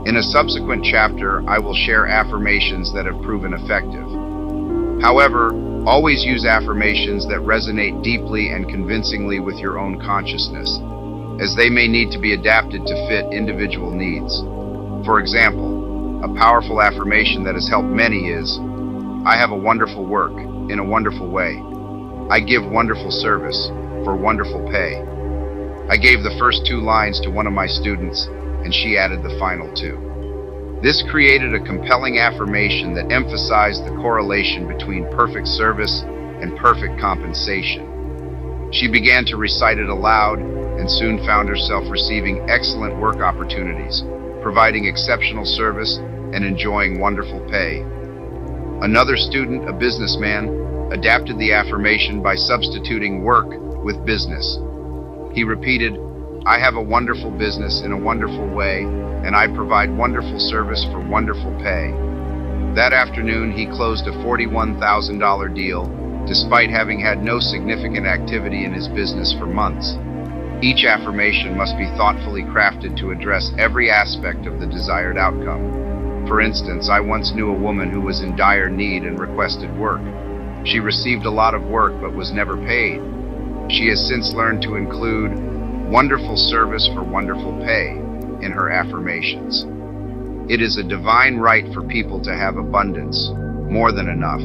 In a subsequent chapter, I will share affirmations that have proven effective. However, always use affirmations that resonate deeply and convincingly with your own consciousness, as they may need to be adapted to fit individual needs. For example, a powerful affirmation that has helped many is, I have a wonderful work in a wonderful way. I give wonderful service for wonderful pay. I gave the first 2 lines to one of my students, and she added the final 2. This created a compelling affirmation that emphasized the correlation between perfect service and perfect compensation. She began to recite it aloud and soon found herself receiving excellent work opportunities, providing exceptional service, and enjoying wonderful pay. Another student, a businessman, adapted the affirmation by substituting work with business. He repeated, I have a wonderful business in a wonderful way, and I provide wonderful service for wonderful pay. That afternoon, he closed a $41,000 deal, despite having had no significant activity in his business for months. Each affirmation must be thoughtfully crafted to address every aspect of the desired outcome. For instance, I once knew a woman who was in dire need and requested work. She received a lot of work but was never paid. She has since learned to include wonderful service for wonderful pay in her affirmations. It is a divine right for people to have abundance, more than enough.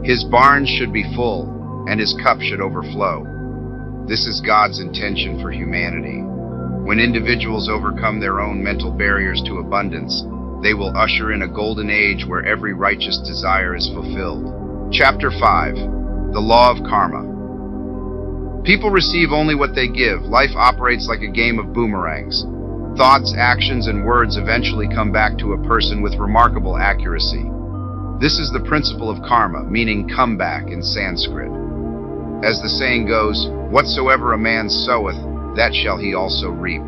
His barns should be full, and his cup should overflow. This is God's intention for humanity. When individuals overcome their own mental barriers to abundance, they will usher in a golden age where every righteous desire is fulfilled. Chapter 5. The Law of Karma. People receive only what they give. Life operates like a game of boomerangs. Thoughts, actions, and words eventually come back to a person with remarkable accuracy. This is the principle of karma, meaning comeback in Sanskrit. As the saying goes, whatsoever a man soweth, that shall he also reap.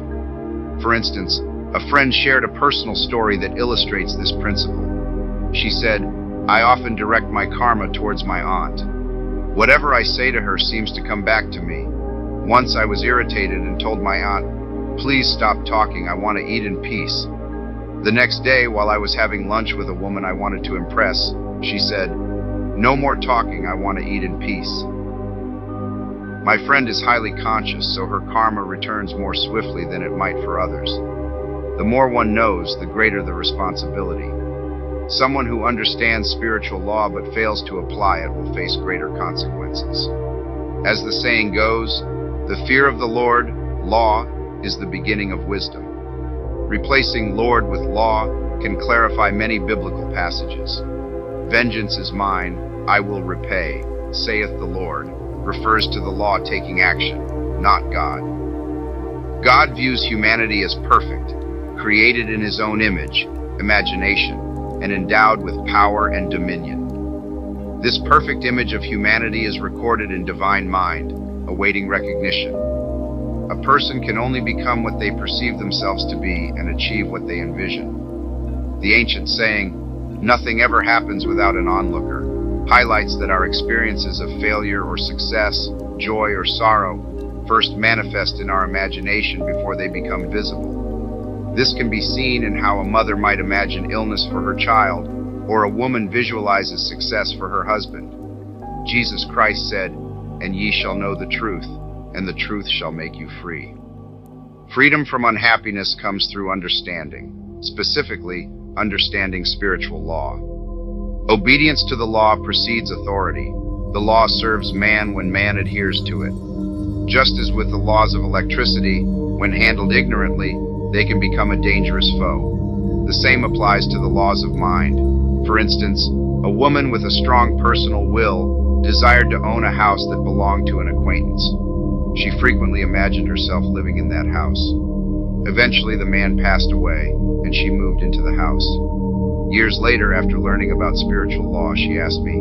For instance, a friend shared a personal story that illustrates this principle. She said, I often direct my karma towards my aunt. Whatever I say to her seems to come back to me. Once I was irritated and told my aunt, please stop talking, I want to eat in peace. The next day, while I was having lunch with a woman I wanted to impress, she said, no more talking, I want to eat in peace. My friend is highly conscious, so her karma returns more swiftly than it might for others. The more one knows, the greater the responsibility. Someone who understands spiritual law but fails to apply it will face greater consequences. As the saying goes, the fear of the Lord, law, is the beginning of wisdom. Replacing Lord with law can clarify many biblical passages. Vengeance is mine, I will repay, saith the Lord, refers to the law taking action, not God. God views humanity as perfect, created in his own image, imagination, and endowed with power and dominion. This perfect image of humanity is recorded in divine mind, awaiting recognition. A person can only become what they perceive themselves to be and achieve what they envision. The ancient saying, nothing ever happens without an onlooker, highlights that our experiences of failure or success, joy or sorrow, first manifest in our imagination before they become visible. This can be seen in how a mother might imagine illness for her child, or a woman visualizes success for her husband. Jesus Christ said, and ye shall know the truth, and the truth shall make you free. Freedom from unhappiness comes through understanding, specifically, understanding spiritual law. Obedience to the law precedes authority. The law serves man when man adheres to it. Just as with the laws of electricity, when handled ignorantly, they can become a dangerous foe. The same applies to the laws of mind. For instance, a woman with a strong personal will desired to own a house that belonged to an acquaintance. She frequently imagined herself living in that house. Eventually, the man passed away, and she moved into the house. Years later, after learning about spiritual law, she asked me,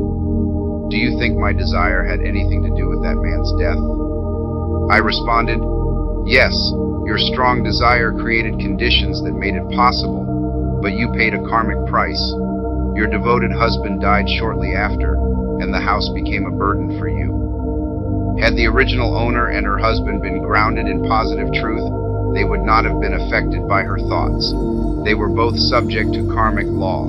do you think my desire had anything to do with that man's death? I responded, yes. Your strong desire created conditions that made it possible, but you paid a karmic price. Your devoted husband died shortly after, and the house became a burden for you. Had the original owner and her husband been grounded in positive truth, they would not have been affected by her thoughts. They were both subject to karmic law.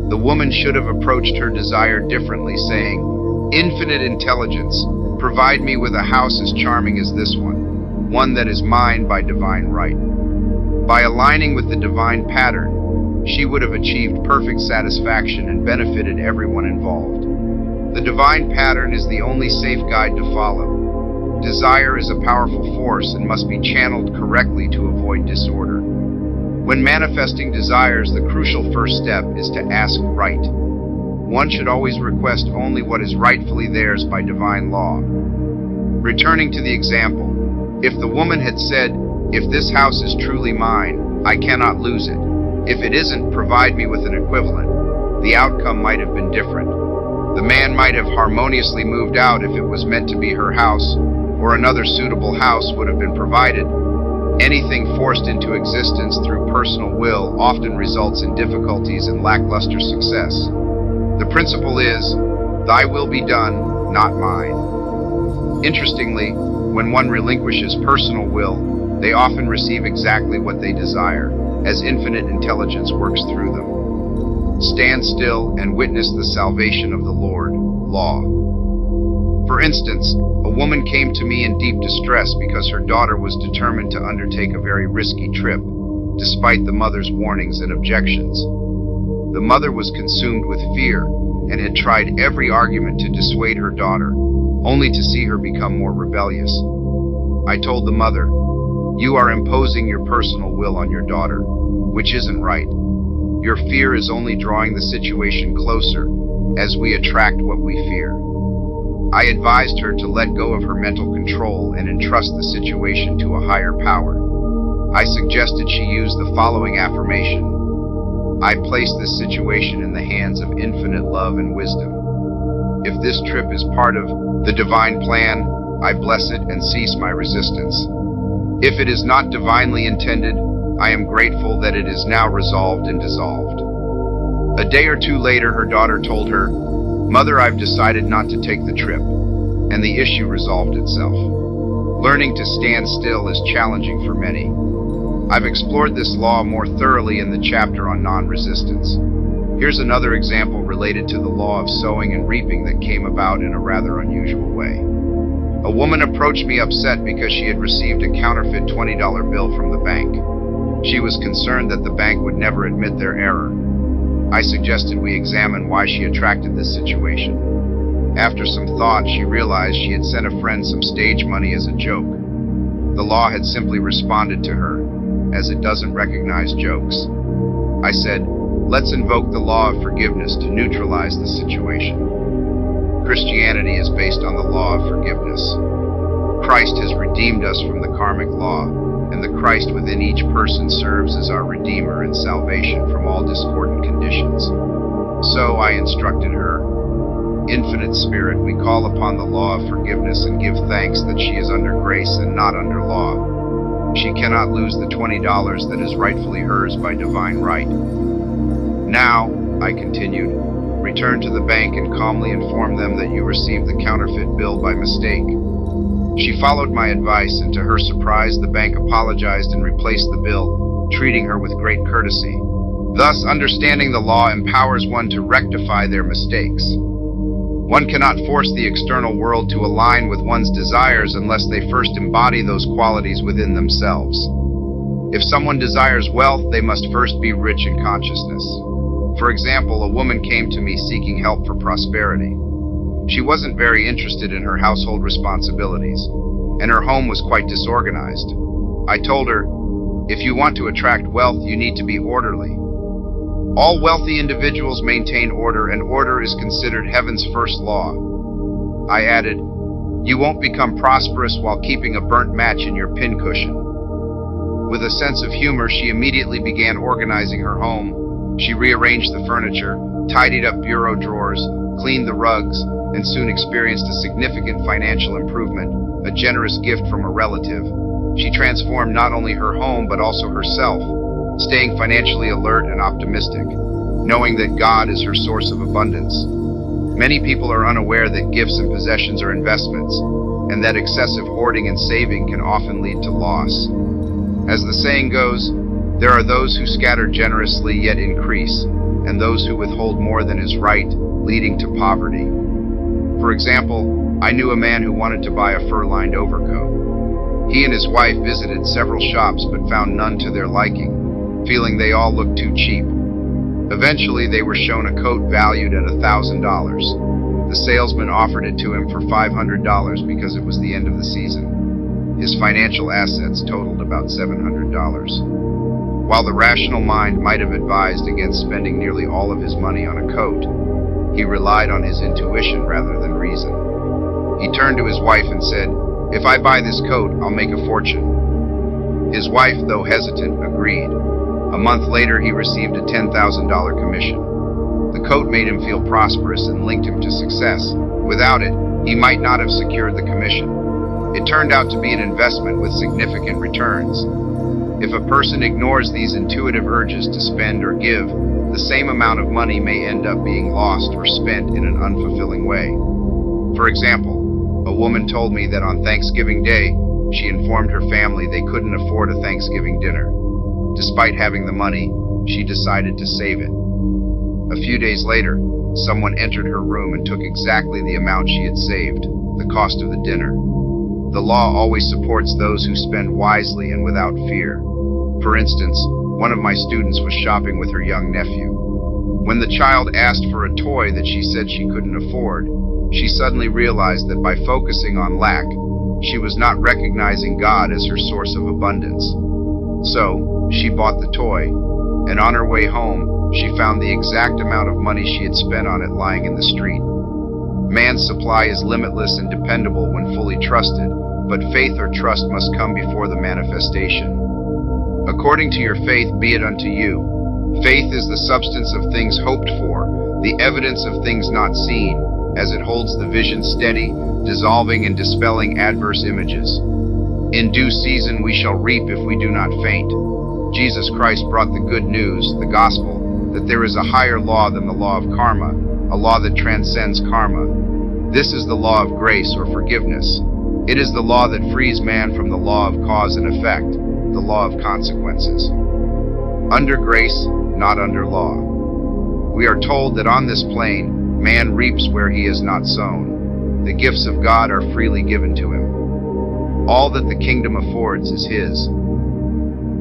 The woman should have approached her desire differently, saying, "Infinite intelligence, provide me with a house as charming as this one that is mine by divine right." By aligning with the divine pattern, she would have achieved perfect satisfaction and benefited everyone involved. The divine pattern is the only safe guide to follow. Desire is a powerful force and must be channeled correctly to avoid disorder. When manifesting desires, the crucial first step is to ask right. One should always request only what is rightfully theirs by divine law. Returning to the example, if the woman had said, "If this house is truly mine, I cannot lose it. If it isn't, provide me with an equivalent," the outcome might have been different. The man might have harmoniously moved out if it was meant to be her house, or another suitable house would have been provided. Anything forced into existence through personal will often results in difficulties and lackluster success. The principle is, "Thy will be done, not mine." Interestingly, when one relinquishes personal will, they often receive exactly what they desire, as infinite intelligence works through them. Stand still and witness the salvation of the Lord. Law. For instance, a woman came to me in deep distress because her daughter was determined to undertake a very risky trip, despite the mother's warnings and objections. The mother was consumed with fear and had tried every argument to dissuade her daughter, only to see her become more rebellious. I told the mother, "You are imposing your personal will on your daughter, which isn't right. Your fear is only drawing the situation closer, as we attract what we fear." I advised her to let go of her mental control and entrust the situation to a higher power. I suggested she use the following affirmation: "I place this situation in the hands of infinite love and wisdom. If this trip is part of the divine plan, I bless it and cease my resistance. If it is not divinely intended, I am grateful that it is now resolved and dissolved." A day or two later, her daughter told her, "Mother, I've decided not to take the trip," and the issue resolved itself. Learning to stand still is challenging for many. I've explored this law more thoroughly in the chapter on non-resistance. Here's another example related to the law of sowing and reaping that came about in a rather unusual way. A woman approached me upset because she had received a counterfeit $20 bill from the bank. She was concerned that the bank would never admit their error. I suggested we examine why she attracted this situation. After some thought, she realized she had sent a friend some stage money as a joke. The law had simply responded to her, as it doesn't recognize jokes. I said, "Let's invoke the law of forgiveness to neutralize the situation." Christianity is based on the law of forgiveness. Christ has redeemed us from the karmic law, and the Christ within each person serves as our Redeemer and salvation from all discordant conditions. So I instructed her, "Infinite Spirit, we call upon the law of forgiveness and give thanks that she is under grace and not under law. She cannot lose the $20 that is rightfully hers by divine right. Now," I continued, "return to the bank and calmly inform them that you received the counterfeit bill by mistake." She followed my advice, and to her surprise, the bank apologized and replaced the bill, treating her with great courtesy. Thus, understanding the law empowers one to rectify their mistakes. One cannot force the external world to align with one's desires unless they first embody those qualities within themselves. If someone desires wealth, they must first be rich in consciousness. For example, a woman came to me seeking help for prosperity. She wasn't very interested in her household responsibilities, and her home was quite disorganized. I told her, "If you want to attract wealth, you need to be orderly. All wealthy individuals maintain order, and order is considered heaven's first law." I added, "You won't become prosperous while keeping a burnt match in your pincushion." With a sense of humor, she immediately began organizing her home. She rearranged the furniture, tidied up bureau drawers, cleaned the rugs, and soon experienced a significant financial improvement, a generous gift from a relative. She transformed not only her home but also herself, staying financially alert and optimistic, knowing that God is her source of abundance. Many people are unaware that gifts and possessions are investments, and that excessive hoarding and saving can often lead to loss. As the saying goes, there are those who scatter generously yet increase, and those who withhold more than is right, leading to poverty. For example, I knew a man who wanted to buy a fur-lined overcoat. He and his wife visited several shops but found none to their liking, feeling they all looked too cheap. Eventually, they were shown a coat valued at $1,000. The salesman offered it to him for $500 because it was the end of the season. His financial assets totaled about $700. While the rational mind might have advised against spending nearly all of his money on a coat, he relied on his intuition rather than reason. He turned to his wife and said, "If I buy this coat, I'll make a fortune." His wife, though hesitant, agreed. A month later, he received a $10,000 commission. The coat made him feel prosperous and linked him to success. Without it, he might not have secured the commission. It turned out to be an investment with significant returns. If a person ignores these intuitive urges to spend or give, the same amount of money may end up being lost or spent in an unfulfilling way. For example, a woman told me that on Thanksgiving Day, she informed her family they couldn't afford a Thanksgiving dinner. Despite having the money, she decided to save it. A few days later, someone entered her room and took exactly the amount she had saved, the cost of the dinner. The law always supports those who spend wisely and without fear. For instance, one of my students was shopping with her young nephew. When the child asked for a toy that she said she couldn't afford, she suddenly realized that by focusing on lack, she was not recognizing God as her source of abundance. So, she bought the toy, and on her way home, she found the exact amount of money she had spent on it lying in the street. Man's supply is limitless and dependable when fully trusted, but faith or trust must come before the manifestation. According to your faith be it unto you. Faith is the substance of things hoped for, the evidence of things not seen, as it holds the vision steady, dissolving and dispelling adverse images. In due season we shall reap if we do not faint. Jesus Christ brought the good news, the gospel, that there is a higher law than the law of karma, a law that transcends karma. This is the law of grace or forgiveness. It is the law that frees man from the law of cause and effect, the law of consequences. Under grace, not under law. We are told that on this plane, man reaps where he has not sown. The gifts of God are freely given to him. All that the kingdom affords is his.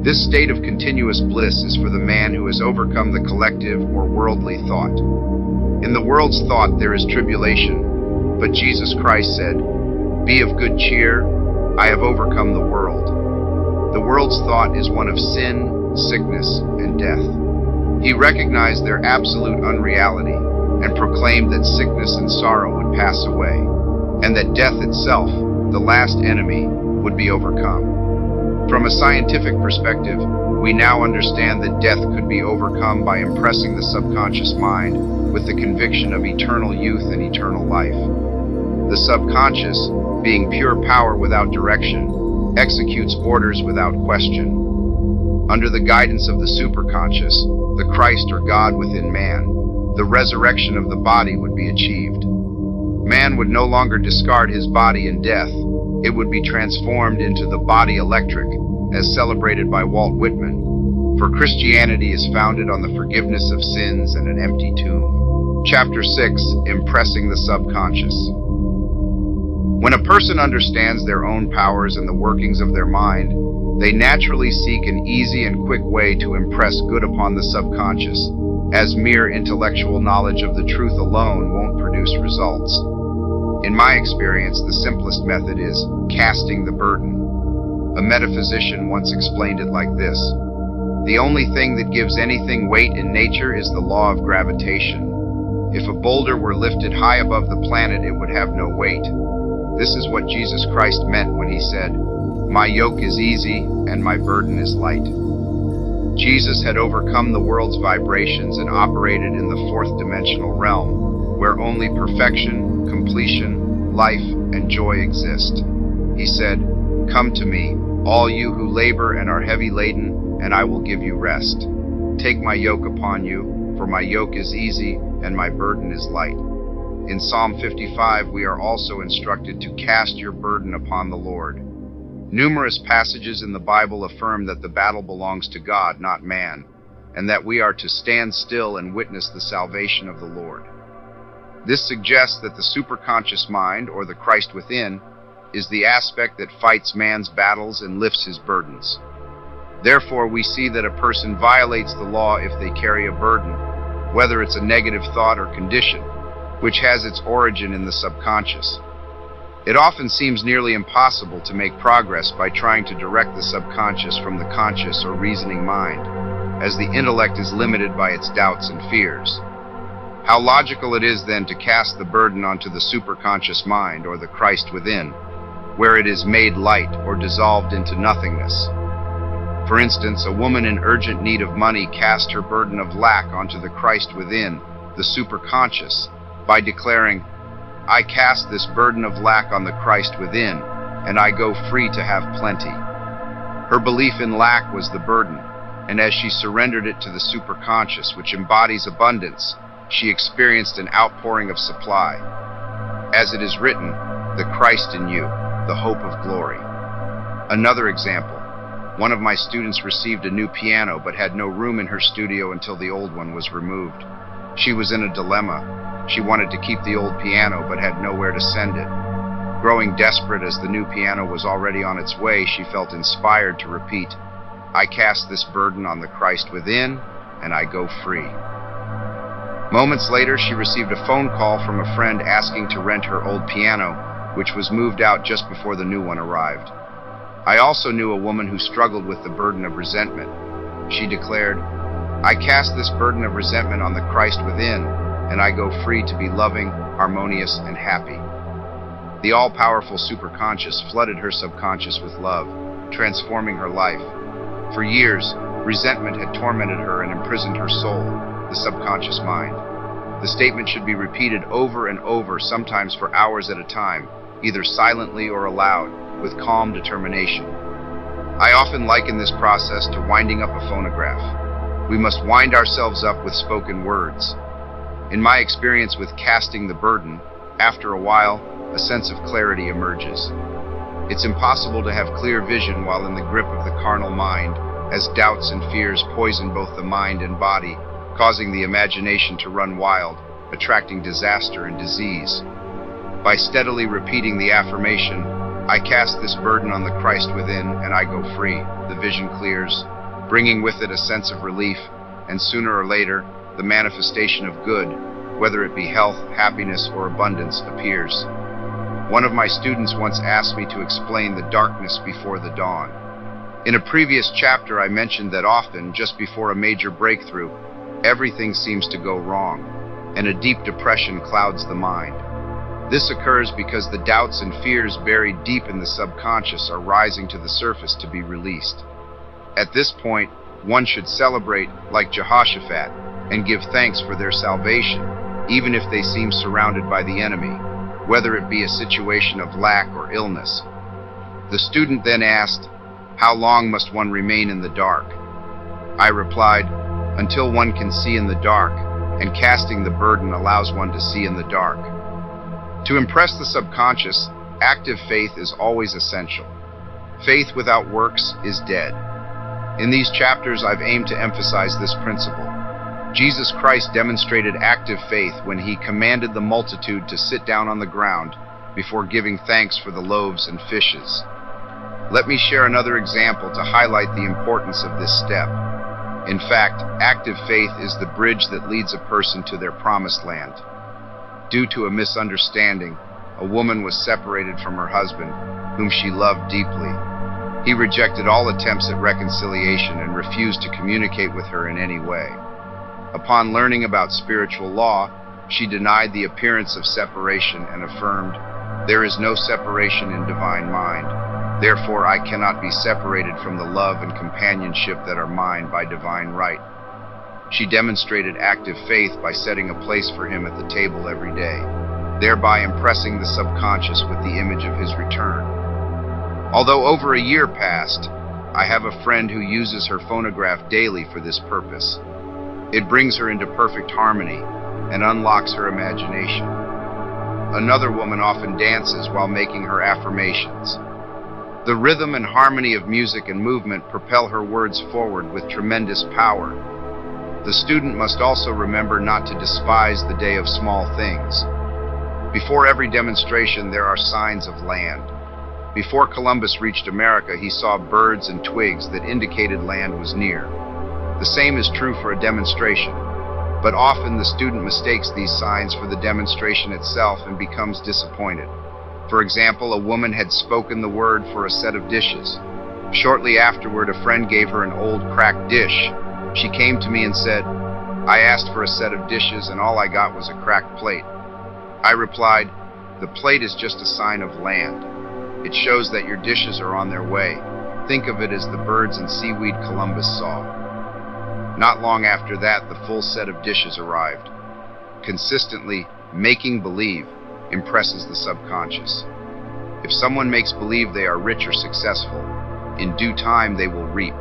This state of continuous bliss is for the man who has overcome the collective or worldly thought. In the world's thought there is tribulation, but Jesus Christ said, "Be of good cheer, I have overcome the world." The world's thought is one of sin, sickness, and death. He recognized their absolute unreality and proclaimed that sickness and sorrow would pass away, and that death itself, the last enemy, would be overcome. From a scientific perspective, we now understand that death could be overcome by impressing the subconscious mind with the conviction of eternal youth and eternal life. The subconscious, being pure power without direction, executes orders without question. Under the guidance of the superconscious, the Christ or God within man, the resurrection of the body would be achieved. Man would no longer discard his body in death. It would be transformed into the body electric, as celebrated by Walt Whitman. For Christianity is founded on the forgiveness of sins and an empty tomb. Chapter 6, Impressing the Subconscious. When a person understands their own powers and the workings of their mind, they naturally seek an easy and quick way to impress good upon the subconscious, as mere intellectual knowledge of the truth alone won't produce results. In my experience, the simplest method is casting the burden. A metaphysician once explained it like this: the only thing that gives anything weight in nature is the law of gravitation. If a boulder were lifted high above the planet, it would have no weight. This is what Jesus Christ meant when he said, "My yoke is easy and my burden is light." Jesus had overcome the world's vibrations and operated in the fourth dimensional realm, where only perfection, completion, life, and joy exist. He said, "Come to me, all you who labor and are heavy laden, and I will give you rest. Take my yoke upon you, for my yoke is easy and my burden is light." In Psalm 55, we are also instructed to cast your burden upon the Lord. Numerous passages in the Bible affirm that the battle belongs to God, not man, and that we are to stand still and witness the salvation of the Lord. This suggests that the superconscious mind, or the Christ within, is the aspect that fights man's battles and lifts his burdens. Therefore, we see that a person violates the law if they carry a burden, whether it's a negative thought or condition, which has its origin in the subconscious. It often seems nearly impossible to make progress by trying to direct the subconscious from the conscious or reasoning mind, as the intellect is limited by its doubts and fears. How logical it is then to cast the burden onto the superconscious mind, or the Christ within, where it is made light or dissolved into nothingness. For instance, a woman in urgent need of money cast her burden of lack onto the Christ within, the superconscious, by declaring, "I cast this burden of lack on the Christ within, and I go free to have plenty." Her belief in lack was the burden, and as she surrendered it to the superconscious, which embodies abundance, she experienced an outpouring of supply. As it is written, "The Christ in you, the hope of glory." Another example. One of my students received a new piano but had no room in her studio until the old one was removed. She was in a dilemma. She wanted to keep the old piano but had nowhere to send it. Growing desperate as the new piano was already on its way, she felt inspired to repeat, "I cast this burden on the Christ within, and I go free." Moments later, she received a phone call from a friend asking to rent her old piano, which was moved out just before the new one arrived. I also knew a woman who struggled with the burden of resentment. She declared, "I cast this burden of resentment on the Christ within, and I go free to be loving, harmonious, and happy." The all-powerful superconscious flooded her subconscious with love, transforming her life. For years, resentment had tormented her and imprisoned her soul, the subconscious mind. The statement should be repeated over and over, sometimes for hours at a time, either silently or aloud, with calm determination. I often liken this process to winding up a phonograph. We must wind ourselves up with spoken words. In my experience with casting the burden, after a while, a sense of clarity emerges. It's impossible to have clear vision while in the grip of the carnal mind, as doubts and fears poison both the mind and body, causing the imagination to run wild, attracting disaster and disease. By steadily repeating the affirmation, "I cast this burden on the Christ within, and I go free," the vision clears, bringing with it a sense of relief, and sooner or later, the manifestation of good, whether it be health, happiness, or abundance, appears. One of my students once asked me to explain the darkness before the dawn. In a previous chapter, I mentioned that often, just before a major breakthrough, everything seems to go wrong, and a deep depression clouds the mind. This occurs because the doubts and fears buried deep in the subconscious are rising to the surface to be released. At this point, one should celebrate like Jehoshaphat and give thanks for their salvation, even if they seem surrounded by the enemy, whether it be a situation of lack or illness. The student then asked, "How long must one remain in the dark?" I replied, "Until one can see in the dark, and casting the burden allows one to see in the dark." To impress the subconscious, active faith is always essential. Faith without works is dead. In these chapters, I've aimed to emphasize this principle. Jesus Christ demonstrated active faith when he commanded the multitude to sit down on the ground before giving thanks for the loaves and fishes. Let me share another example to highlight the importance of this step. In fact, active faith is the bridge that leads a person to their promised land. Due to a misunderstanding, a woman was separated from her husband, whom she loved deeply. He rejected all attempts at reconciliation and refused to communicate with her in any way. Upon learning about spiritual law, she denied the appearance of separation and affirmed, "There is no separation in divine mind. Therefore, I cannot be separated from the love and companionship that are mine by divine right." She demonstrated active faith by setting a place for him at the table every day, thereby impressing the subconscious with the image of his return. Although over a year passed, I have a friend who uses her phonograph daily for this purpose. It brings her into perfect harmony and unlocks her imagination. Another woman often dances while making her affirmations. The rhythm and harmony of music and movement propel her words forward with tremendous power. The student must also remember not to despise the day of small things. Before every demonstration, there are signs of land. Before Columbus reached America, he saw birds and twigs that indicated land was near. The same is true for a demonstration, but often the student mistakes these signs for the demonstration itself and becomes disappointed. For example, a woman had spoken the word for a set of dishes. Shortly afterward, a friend gave her an old cracked dish. She came to me and said, "I asked for a set of dishes and all I got was a cracked plate." I replied, "The plate is just a sign of land. It shows that your dishes are on their way. Think of it as the birds and seaweed Columbus saw." Not long after that, the full set of dishes arrived. Consistently, making believe impresses the subconscious. If someone makes believe they are rich or successful, in due time they will reap.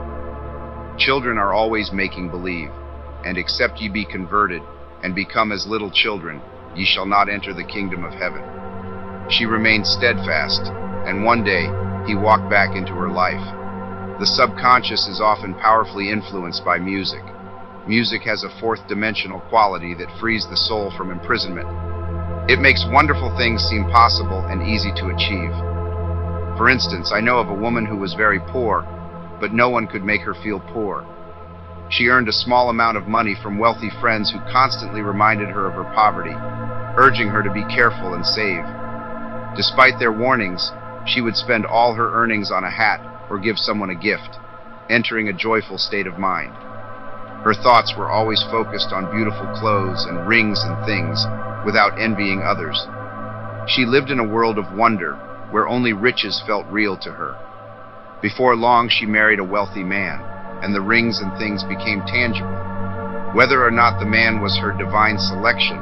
Children are always making believe, and except ye be converted, and become as little children, ye shall not enter the kingdom of heaven. She remained steadfast, and one day he walked back into her life. The subconscious is often powerfully influenced by music. Music has a fourth dimensional quality that frees the soul from imprisonment. It makes wonderful things seem possible and easy to achieve. For instance, I know of a woman who was very poor, but no one could make her feel poor. She earned a small amount of money from wealthy friends who constantly reminded her of her poverty, urging her to be careful and save. Despite their warnings, she would spend all her earnings on a hat or give someone a gift, entering a joyful state of mind. Her thoughts were always focused on beautiful clothes and rings and things, without envying others. She lived in a world of wonder, where only riches felt real to her. Before long, she married a wealthy man, and the rings and things became tangible. Whether or not the man was her divine selection,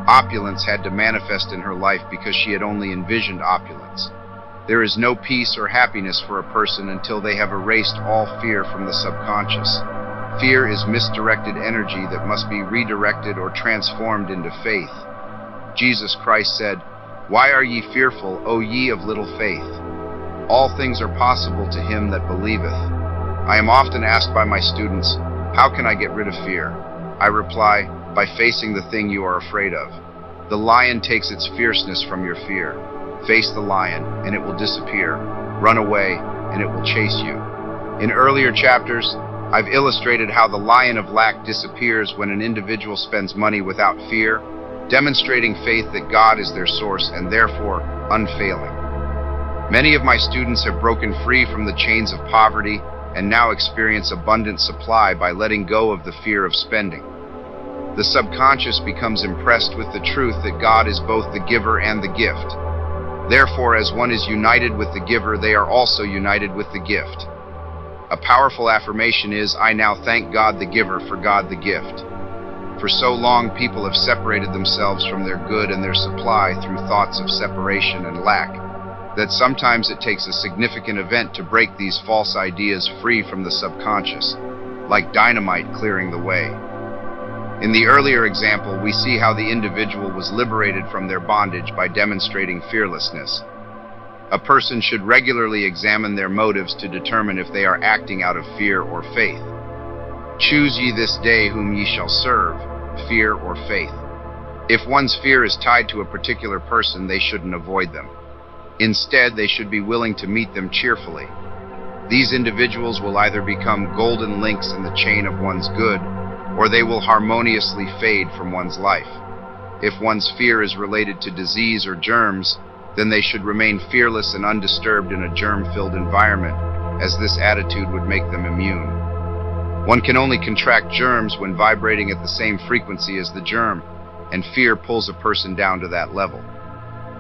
opulence had to manifest in her life because she had only envisioned opulence. There is no peace or happiness for a person until they have erased all fear from the subconscious. Fear is misdirected energy that must be redirected or transformed into faith. Jesus Christ said, "Why are ye fearful, O ye of little faith? All things are possible to him that believeth." I am often asked by my students, "How can I get rid of fear?" I reply, by facing the thing you are afraid of. The lion takes its fierceness from your fear. Face the lion, and it will disappear. Run away, and it will chase you. In earlier chapters, I've illustrated how the lion of lack disappears when an individual spends money without fear, demonstrating faith that God is their source and therefore unfailing. Many of my students have broken free from the chains of poverty and now experience abundant supply by letting go of the fear of spending. The subconscious becomes impressed with the truth that God is both the giver and the gift. Therefore, as one is united with the giver, they are also united with the gift. A powerful affirmation is, "I now thank God the giver for God the gift." For so long, people have separated themselves from their good and their supply through thoughts of separation and lack, that sometimes it takes a significant event to break these false ideas free from the subconscious, like dynamite clearing the way. In the earlier example, we see how the individual was liberated from their bondage by demonstrating fearlessness. A person should regularly examine their motives to determine if they are acting out of fear or faith. Choose ye this day whom ye shall serve, fear or faith. If one's fear is tied to a particular person, they shouldn't avoid them. Instead, they should be willing to meet them cheerfully. These individuals will either become golden links in the chain of one's good, or they will harmoniously fade from one's life. If one's fear is related to disease or germs, then they should remain fearless and undisturbed in a germ-filled environment, as this attitude would make them immune. One can only contract germs when vibrating at the same frequency as the germ, and fear pulls a person down to that level.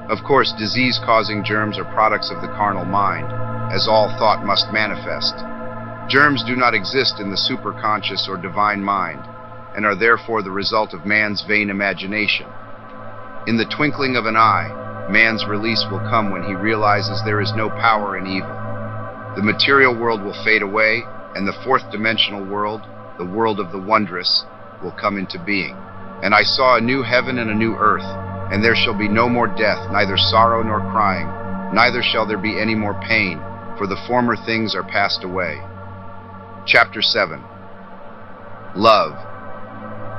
Of course, disease-causing germs are products of the carnal mind, as all thought must manifest. Germs do not exist in the superconscious or divine mind, and are therefore the result of man's vain imagination. In the twinkling of an eye, man's release will come when he realizes there is no power in evil. The material world will fade away, and the fourth dimensional world, the world of the wondrous, will come into being. And I saw a new heaven and a new earth, and there shall be no more death, neither sorrow nor crying, neither shall there be any more pain, for the former things are passed away. Chapter 7. Love.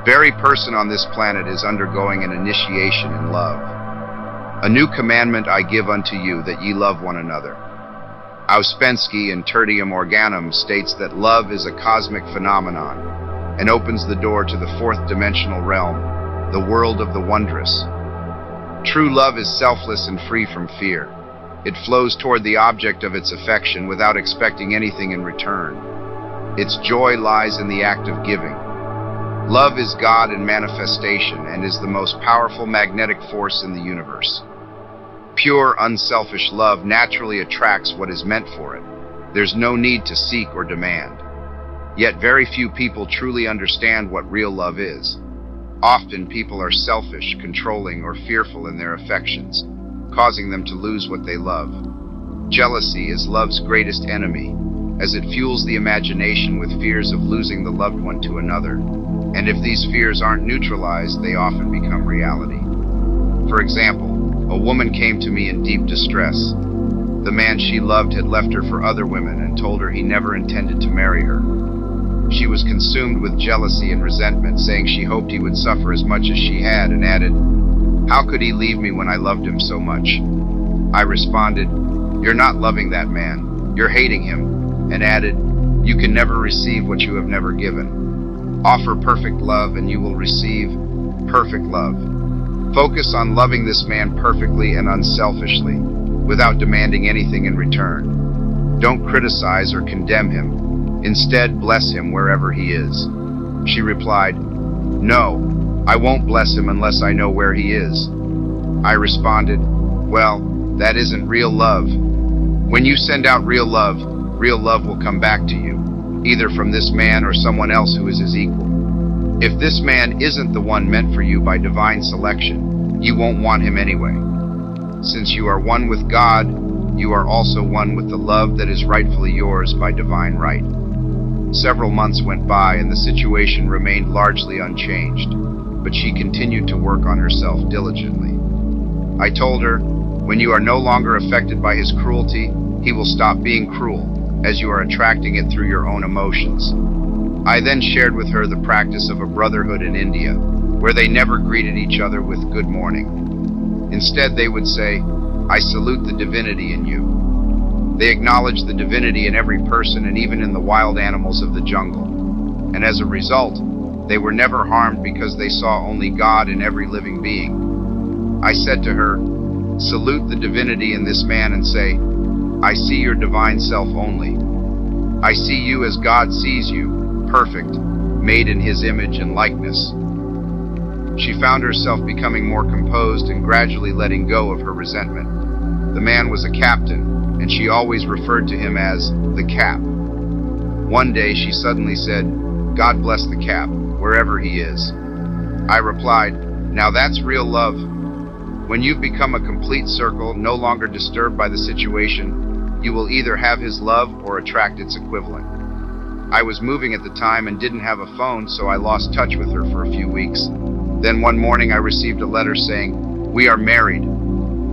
Every person on this planet is undergoing an initiation in love. A new commandment I give unto you, that ye love one another. Ouspensky in Tertium Organum states that love is a cosmic phenomenon and opens the door to the fourth dimensional realm, the world of the wondrous. True love is selfless and free from fear. It flows toward the object of its affection without expecting anything in return. Its joy lies in the act of giving. Love is God in manifestation and is the most powerful magnetic force in the universe. Pure, unselfish love naturally attracts what is meant for it. There's no need to seek or demand. Yet very few people truly understand what real love is. Often people are selfish, controlling, or fearful in their affections, causing them to lose what they love. Jealousy is love's greatest enemy, as it fuels the imagination with fears of losing the loved one to another. And if these fears aren't neutralized, they often become reality. For example, a woman came to me in deep distress. The man she loved had left her for other women and told her he never intended to marry her. She was consumed with jealousy and resentment, saying she hoped he would suffer as much as she had, and added, "How could he leave me when I loved him so much?" I responded, "You're not loving that man, you're hating him," and added, "You can never receive what you have never given. Offer perfect love and you will receive perfect love. Focus on loving this man perfectly and unselfishly, without demanding anything in return. Don't criticize or condemn him. Instead, bless him wherever he is." She replied, "No, I won't bless him unless I know where he is." I responded, "Well, that isn't real love. When you send out real love will come back to you, either from this man or someone else who is his equal. If this man isn't the one meant for you by divine selection, you won't want him anyway. Since you are one with God, you are also one with the love that is rightfully yours by divine right." Several months went by and the situation remained largely unchanged, but she continued to work on herself diligently. I told her, "When you are no longer affected by his cruelty, he will stop being cruel, as you are attracting it through your own emotions." I then shared with her the practice of a brotherhood in India, where they never greeted each other with good morning. Instead, they would say, "I salute the divinity in you." They acknowledged the divinity in every person and even in the wild animals of the jungle. And as a result, they were never harmed because they saw only God in every living being. I said to her, "Salute the divinity in this man and say, 'I see your divine self only. I see you as God sees you, perfect, made in his image and likeness.'" She found herself becoming more composed and gradually letting go of her resentment. The man was a captain, and she always referred to him as the Cap. One day she suddenly said, "God bless the Cap, wherever he is." I replied, "Now that's real love. When you've become a complete circle, no longer disturbed by the situation, you will either have his love or attract its equivalent." I was moving at the time and didn't have a phone, so I lost touch with her for a few weeks. Then one morning I received a letter saying, "We are married."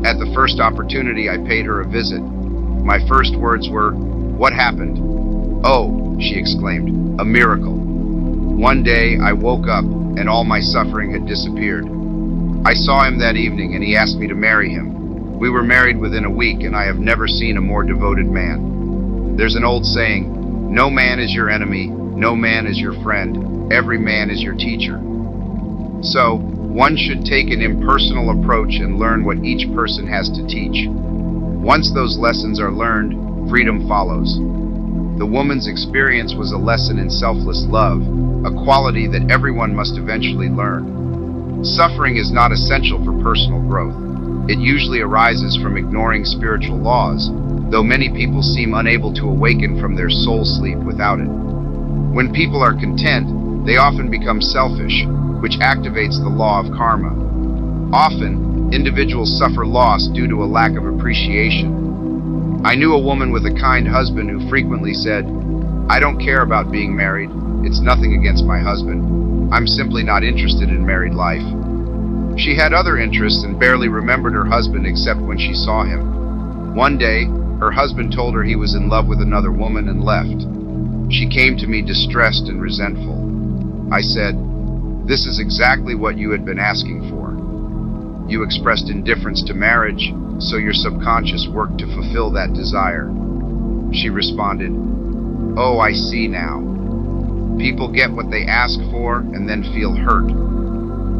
At the first opportunity, I paid her a visit. My first words were, "What happened?" "Oh," she exclaimed, "a miracle. One day I woke up and all my suffering had disappeared. I saw him that evening and he asked me to marry him. We were married within a week and I have never seen a more devoted man. There's an old saying, 'No man is your enemy, no man is your friend, every man is your teacher.' So, one should take an impersonal approach and learn what each person has to teach. Once those lessons are learned, freedom follows. The woman's experience was a lesson in selfless love, a quality that everyone must eventually learn. Suffering is not essential for personal growth. It usually arises from ignoring spiritual laws, though many people seem unable to awaken from their soul sleep without it. When people are content, they often become selfish, which activates the law of karma. Often, individuals suffer loss due to a lack of appreciation. I knew a woman with a kind husband who frequently said, "I don't care about being married. It's nothing against my husband. I'm simply not interested in married life." She had other interests and barely remembered her husband except when she saw him. One day, Her husband told her he was in love with another woman and left. She came to me distressed and resentful. I said, "This is exactly what you had been asking for. You expressed indifference to marriage, so your subconscious worked to fulfill that desire." She responded, "Oh, I see now. People get what they ask for and then feel hurt."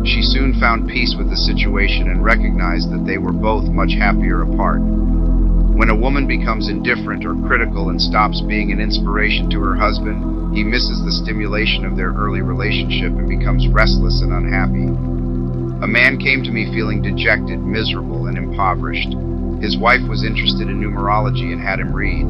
She soon found peace with the situation and recognized that they were both much happier apart. When a woman becomes indifferent or critical and stops being an inspiration to her husband, he misses the stimulation of their early relationship and becomes restless and unhappy. A man came to me feeling dejected, miserable, and impoverished. His wife was interested in numerology and had him read.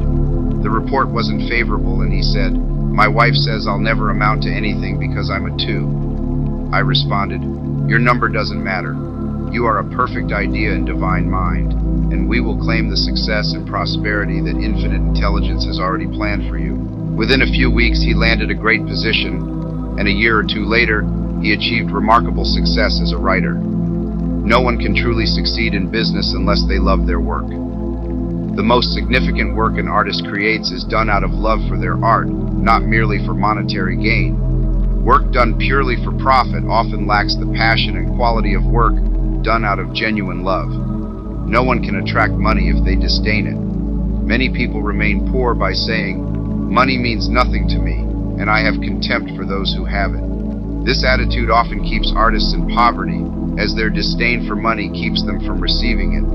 The report wasn't favorable, and he said, "My wife says I'll never amount to anything because I'm a 2. I responded, "Your number doesn't matter. You are a perfect idea and divine mind, and we will claim the success and prosperity that infinite intelligence has already planned for you." Within a few weeks, he landed a great position, and a year or 2 later, he achieved remarkable success as a writer. No one can truly succeed in business unless they love their work. The most significant work an artist creates is done out of love for their art, not merely for monetary gain. Work done purely for profit often lacks the passion and quality of work done out of genuine love. No one can attract money if they disdain it. Many people remain poor by saying, "Money means nothing to me, and I have contempt for those who have it." This attitude often keeps artists in poverty, as their disdain for money keeps them from receiving it.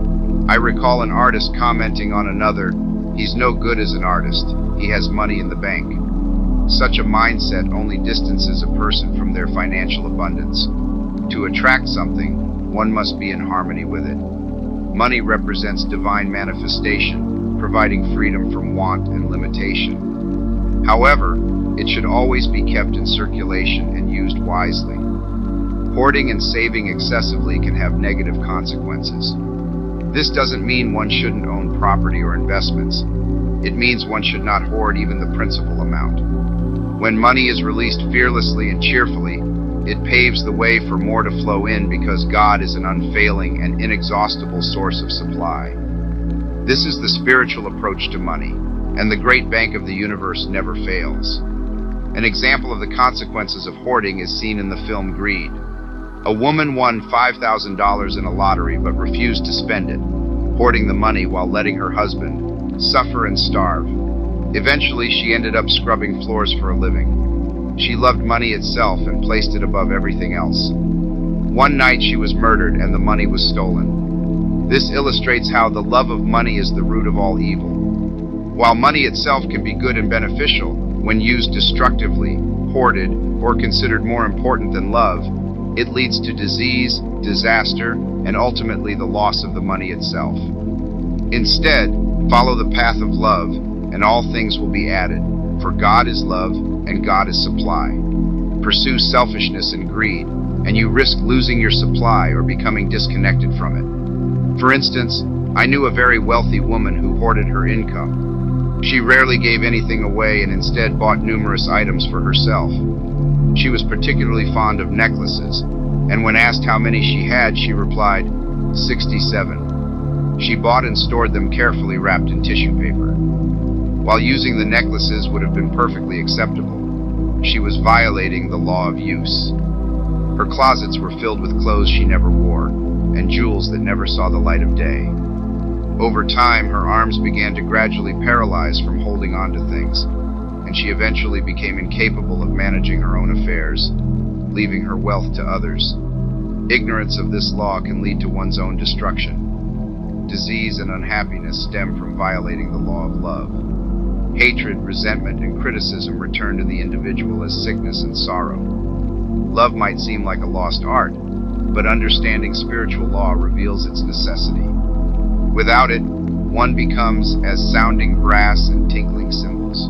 I recall an artist commenting on another, "He's no good as an artist, he has money in the bank." Such a mindset only distances a person from their financial abundance. To attract something, one must be in harmony with it. Money represents divine manifestation, providing freedom from want and limitation. However, it should always be kept in circulation and used wisely. Hoarding and saving excessively can have negative consequences. This doesn't mean one shouldn't own property or investments. It means one should not hoard even the principal amount. When money is released fearlessly and cheerfully, it paves the way for more to flow in because God is an unfailing and inexhaustible source of supply. This is the spiritual approach to money, and the great bank of the universe never fails. An example of the consequences of hoarding is seen in the film Greed. A woman won $5,000 in a lottery but refused to spend it, hoarding the money while letting her husband suffer and starve. Eventually, she ended up scrubbing floors for a living. She loved money itself and placed it above everything else. One night she was murdered and the money was stolen. This illustrates how the love of money is the root of all evil. While money itself can be good and beneficial, when used destructively, hoarded, or considered more important than love, it leads to disease, disaster, and ultimately the loss of the money itself. Instead, follow the path of love, and all things will be added, for God is love, and God is supply. Pursue selfishness and greed, and you risk losing your supply or becoming disconnected from it. For instance, I knew a very wealthy woman who hoarded her income. She rarely gave anything away and instead bought numerous items for herself. She was particularly fond of necklaces, and when asked how many she had, she replied, 67. She bought and stored them carefully wrapped in tissue paper. While using the necklaces would have been perfectly acceptable, she was violating the law of use. Her closets were filled with clothes she never wore, and jewels that never saw the light of day. Over time, her arms began to gradually paralyze from holding on to things, and she eventually became incapable of managing her own affairs, leaving her wealth to others. Ignorance of this law can lead to one's own destruction. Disease and unhappiness stem from violating the law of love. Hatred, resentment, and criticism return to the individual as sickness and sorrow. Love might seem like a lost art, but understanding spiritual law reveals its necessity. Without it, one becomes as sounding brass and tinkling cymbals.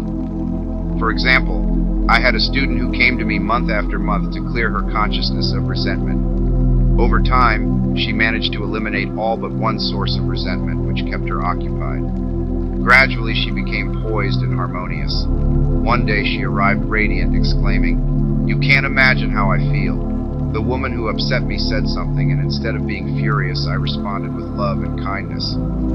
For example, I had a student who came to me month after month to clear her consciousness of resentment. Over time, she managed to eliminate all but one source of resentment, which kept her occupied. Gradually, she became poised and harmonious. One day, she arrived radiant, exclaiming, "You can't imagine how I feel. The woman who upset me said something, and instead of being furious, I responded with love and kindness.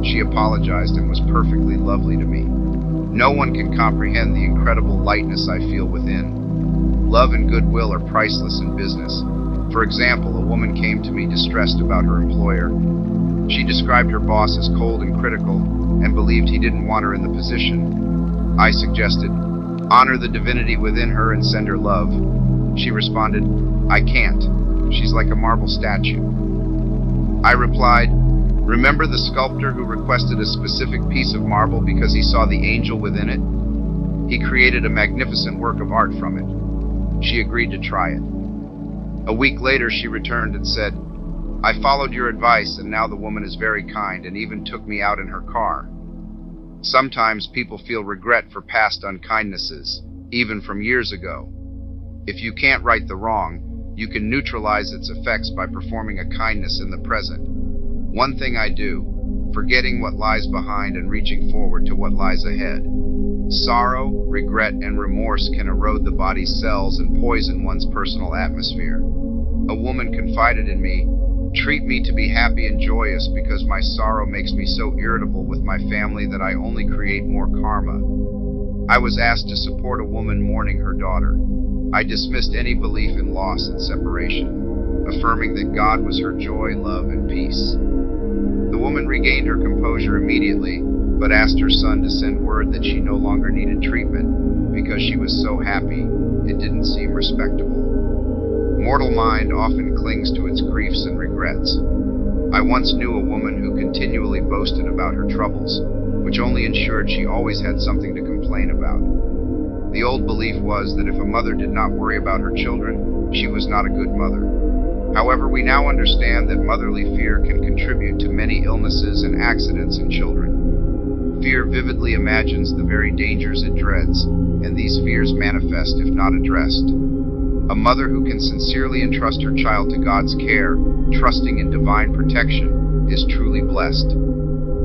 She apologized and was perfectly lovely to me. No one can comprehend the incredible lightness I feel within. Love and goodwill are priceless in business. For example, a woman came to me distressed about her employer. She described her boss as cold and critical and believed he didn't want her in the position. I suggested, honor the divinity within her and send her love. She responded, I can't. She's like a marble statue. I replied, remember the sculptor who requested a specific piece of marble because he saw the angel within it? He created a magnificent work of art from it. She agreed to try it. A week later, she returned and said, I followed your advice, and now the woman is very kind and even took me out in her car. Sometimes people feel regret for past unkindnesses, even from years ago. If you can't right the wrong, you can neutralize its effects by performing a kindness in the present. One thing I do, forgetting what lies behind and reaching forward to what lies ahead. Sorrow, regret, and remorse can erode the body's cells and poison one's personal atmosphere. A woman confided in me, treat me to be happy and joyous because my sorrow makes me so irritable with my family that I only create more karma. I was asked to support a woman mourning her daughter. I dismissed any belief in loss and separation, affirming that God was her joy, love, and peace. The woman regained her composure immediately, but asked her son to send word that she no longer needed treatment because she was so happy it didn't seem respectable. Mortal mind often clings to its griefs and regrets. I once knew a woman who continually boasted about her troubles, which only ensured she always had something to complain about. The old belief was that if a mother did not worry about her children, she was not a good mother. However, we now understand that motherly fear can contribute to many illnesses and accidents in children. Fear vividly imagines the very dangers it dreads, and these fears manifest if not addressed. A mother who can sincerely entrust her child to God's care, trusting in divine protection, is truly blessed.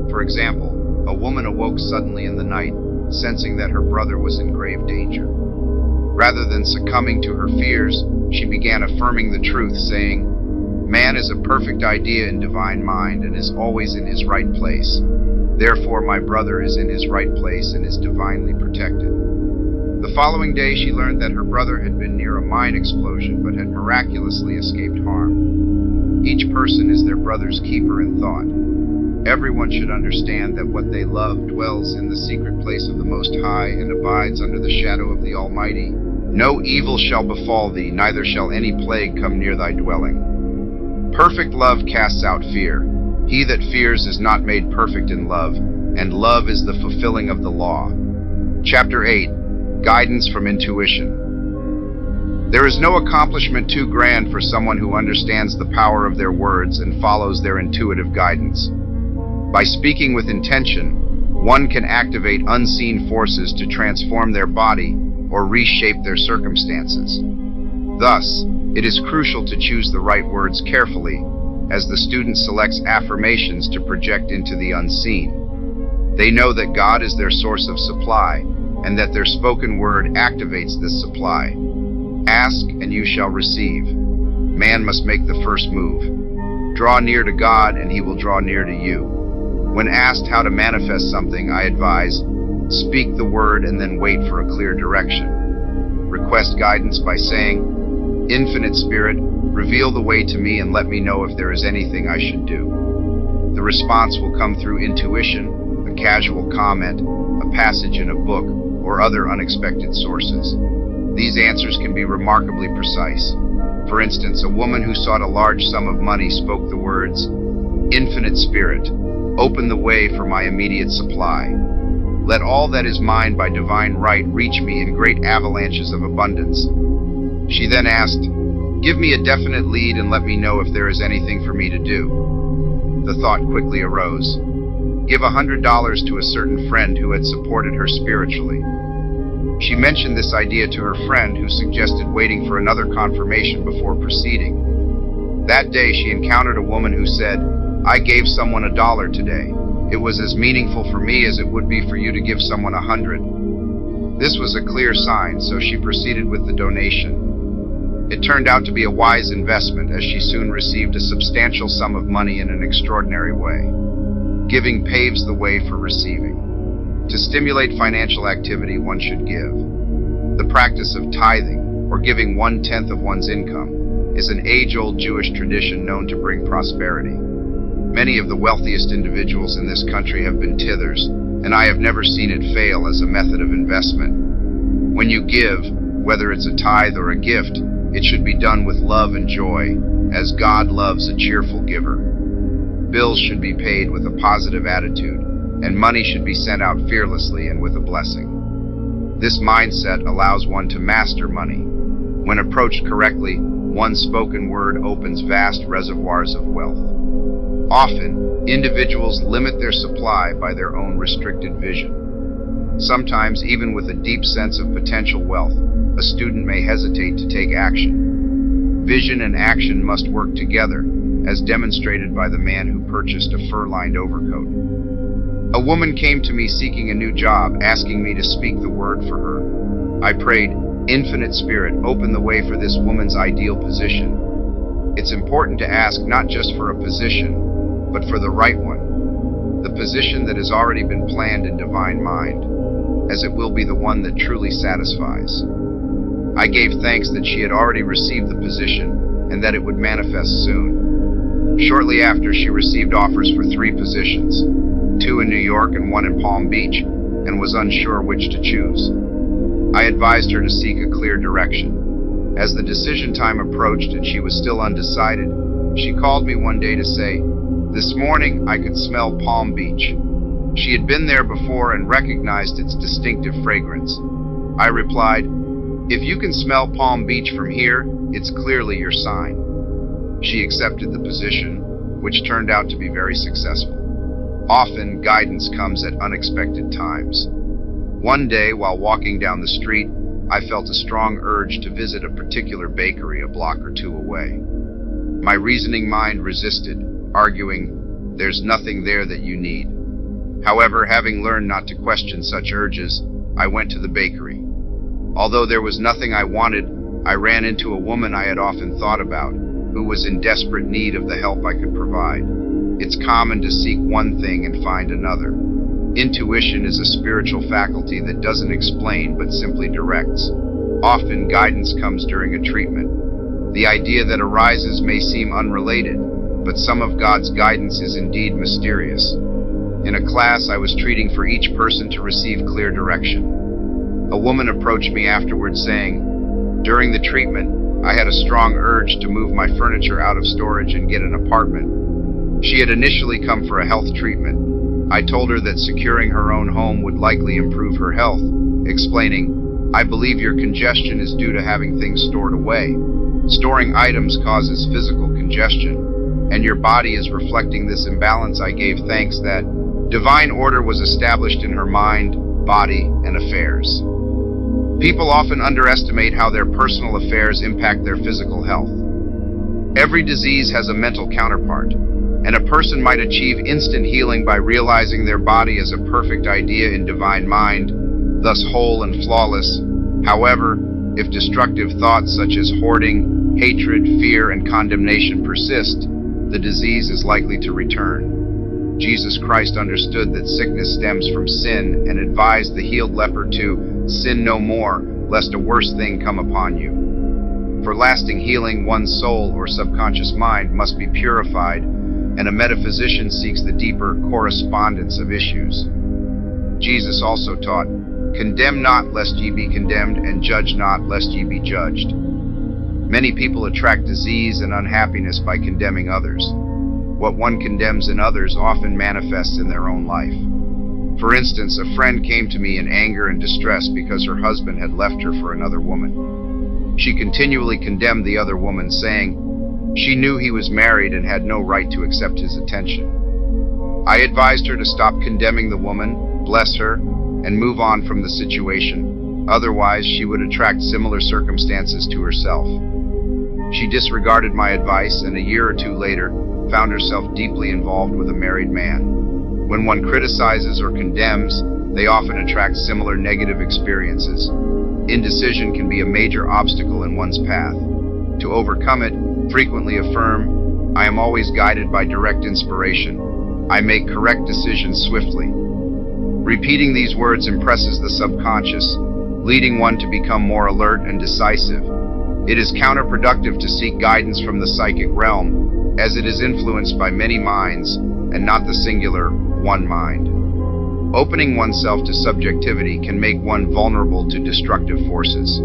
For example, a woman awoke suddenly in the night, sensing that her brother was in grave danger. Rather than succumbing to her fears, she began affirming the truth, saying, man is a perfect idea in divine mind and is always in his right place. Therefore, my brother is in his right place and is divinely protected. The following day, she learned that her brother had been near a mine explosion but had miraculously escaped harm. Each person is their brother's keeper in thought. Everyone should understand that what they love dwells in the secret place of the Most High and abides under the shadow of the Almighty. No evil shall befall thee, neither shall any plague come near thy dwelling. Perfect love casts out fear. He that fears is not made perfect in love, and love is the fulfilling of the law. Chapter 8. Guidance from Intuition. There is no accomplishment too grand for someone who understands the power of their words and follows their intuitive guidance. By speaking with intention, one can activate unseen forces to transform their body or reshape their circumstances. Thus, it is crucial to choose the right words carefully, as the student selects affirmations to project into the unseen. They know that God is their source of supply, and that their spoken word activates this supply. Ask, and you shall receive. Man must make the first move. Draw near to God, and he will draw near to you. When asked how to manifest something, I advise, speak the word and then wait for a clear direction. Request guidance by saying, Infinite Spirit, reveal the way to me and let me know if there is anything I should do. The response will come through intuition, a casual comment, a passage in a book, or other unexpected sources. These answers can be remarkably precise. For instance, a woman who sought a large sum of money spoke the words, Infinite Spirit, open the way for my immediate supply. Let all that is mine by divine right reach me in great avalanches of abundance. She then asked, give me a definite lead and let me know if there is anything for me to do. The thought quickly arose. Give $100 to a certain friend who had supported her spiritually. She mentioned this idea to her friend, who suggested waiting for another confirmation before proceeding. That day, she encountered a woman who said, I gave someone $1 today. It was as meaningful for me as it would be for you to give someone 100. This was a clear sign, so she proceeded with the donation. It turned out to be a wise investment, as she soon received a substantial sum of money in an extraordinary way. Giving paves the way for receiving. To stimulate financial activity, one should give. The practice of tithing, or giving 1/10 of one's income, is an age-old Jewish tradition known to bring prosperity. Many of the wealthiest individuals in this country have been tithers, and I have never seen it fail as a method of investment. When you give, whether it's a tithe or a gift, it should be done with love and joy, as God loves a cheerful giver. Bills should be paid with a positive attitude, and money should be sent out fearlessly and with a blessing. This mindset allows one to master money. When approached correctly, one spoken word opens vast reservoirs of wealth. Often, individuals limit their supply by their own restricted vision. Sometimes, even with a deep sense of potential wealth, a student may hesitate to take action. Vision and action must work together, as demonstrated by the man who purchased a fur-lined overcoat. A woman came to me seeking a new job, asking me to speak the word for her. I prayed, "Infinite Spirit, open the way for this woman's ideal position." It's important to ask not just for a position, but for the right one, the position that has already been planned in divine mind, as it will be the one that truly satisfies. I gave thanks that she had already received the position and that it would manifest soon. Shortly after, she received offers for 3 positions, 2 in New York and 1 in Palm Beach, and was unsure which to choose. I advised her to seek a clear direction. As the decision time approached and she was still undecided, she called me one day to say, "This morning I could smell Palm Beach." She had been there before and recognized its distinctive fragrance. I replied, "If you can smell Palm Beach from here, it's clearly your sign." She accepted the position, which turned out to be very successful. Often, guidance comes at unexpected times. One day, while walking down the street, I felt a strong urge to visit a particular bakery a block or 2 away. My reasoning mind resisted, arguing, "There's nothing there that you need." However, having learned not to question such urges, I went to the bakery. Although there was nothing I wanted, I ran into a woman I had often thought about, who was in desperate need of the help I could provide. It's common to seek one thing and find another. Intuition is a spiritual faculty that doesn't explain but simply directs. Often guidance comes during a treatment. The idea that arises may seem unrelated, but some of God's guidance is indeed mysterious. In a class, I was treating for each person to receive clear direction. A woman approached me afterwards saying, "During the treatment, I had a strong urge to move my furniture out of storage and get an apartment." She had initially come for a health treatment. I told her that securing her own home would likely improve her health, explaining, "I believe your congestion is due to having things stored away. Storing items causes physical congestion, and your body is reflecting this imbalance." I gave thanks that divine order was established in her mind, body, and affairs. People often underestimate how their personal affairs impact their physical health. Every disease has a mental counterpart, and a person might achieve instant healing by realizing their body as a perfect idea in divine mind, thus whole and flawless. However, if destructive thoughts such as hoarding, hatred, fear, and condemnation persist, the disease is likely to return. Jesus Christ understood that sickness stems from sin and advised the healed leper to sin no more, lest a worse thing come upon you. For lasting healing, one's soul or subconscious mind must be purified, and a metaphysician seeks the deeper correspondence of issues. Jesus also taught, "Condemn not, lest ye be condemned, and judge not, lest ye be judged." Many people attract disease and unhappiness by condemning others. What one condemns in others often manifests in their own life. For instance, a friend came to me in anger and distress because her husband had left her for another woman. She continually condemned the other woman, saying she knew he was married and had no right to accept his attention. I advised her to stop condemning the woman, bless her, and move on from the situation. Otherwise, she would attract similar circumstances to herself. She disregarded my advice, and a year or 2 later, found herself deeply involved with a married man. When one criticizes or condemns, they often attract similar negative experiences. Indecision can be a major obstacle in one's path. To overcome it, frequently affirm, I am always guided by direct inspiration. I make correct decisions swiftly. Repeating these words impresses the subconscious, leading one to become more alert and decisive. It is counterproductive to seek guidance from the psychic realm, as it is influenced by many minds and not the singular one mind. Opening oneself to subjectivity can make one vulnerable to destructive forces.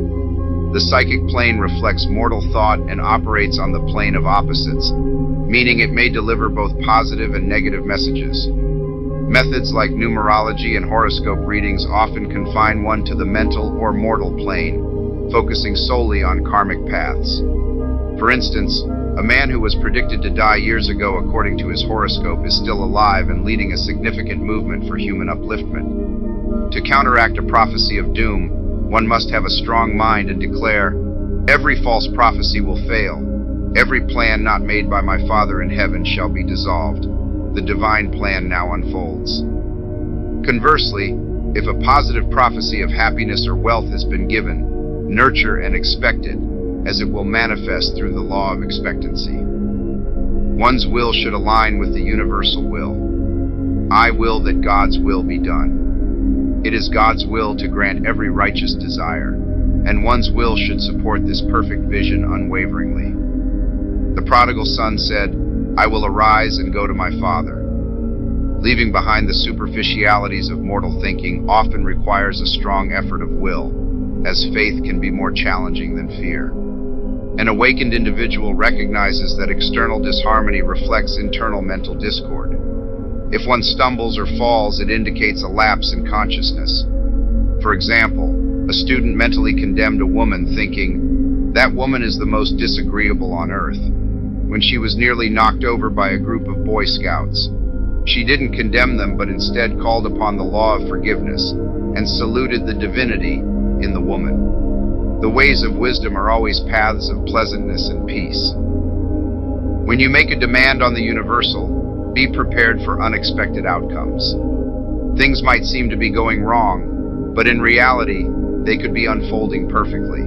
The psychic plane reflects mortal thought and operates on the plane of opposites, meaning it may deliver both positive and negative messages. Methods like numerology and horoscope readings often confine one to the mental or mortal plane, focusing solely on karmic paths. For instance, a man who was predicted to die years ago according to his horoscope is still alive and leading a significant movement for human upliftment. To counteract a prophecy of doom, one must have a strong mind and declare, every false prophecy will fail. Every plan not made by my Father in heaven shall be dissolved. The divine plan now unfolds. Conversely, if a positive prophecy of happiness or wealth has been given, nurture and expect it, as it will manifest through the law of expectancy. One's will should align with the universal will. I will that God's will be done. It is God's will to grant every righteous desire, and one's will should support this perfect vision unwaveringly. The prodigal son said, I will arise and go to my father. Leaving behind the superficialities of mortal thinking often requires a strong effort of will, as faith can be more challenging than fear. An awakened individual recognizes that external disharmony reflects internal mental discord. If one stumbles or falls, it indicates a lapse in consciousness. For example, a student mentally condemned a woman thinking, that woman is the most disagreeable on earth, when she was nearly knocked over by a group of Boy Scouts. She didn't condemn them, but instead called upon the law of forgiveness and saluted the divinity in the woman. The ways of wisdom are always paths of pleasantness and peace. When you make a demand on the universal, be prepared for unexpected outcomes. Things might seem to be going wrong, but in reality, they could be unfolding perfectly.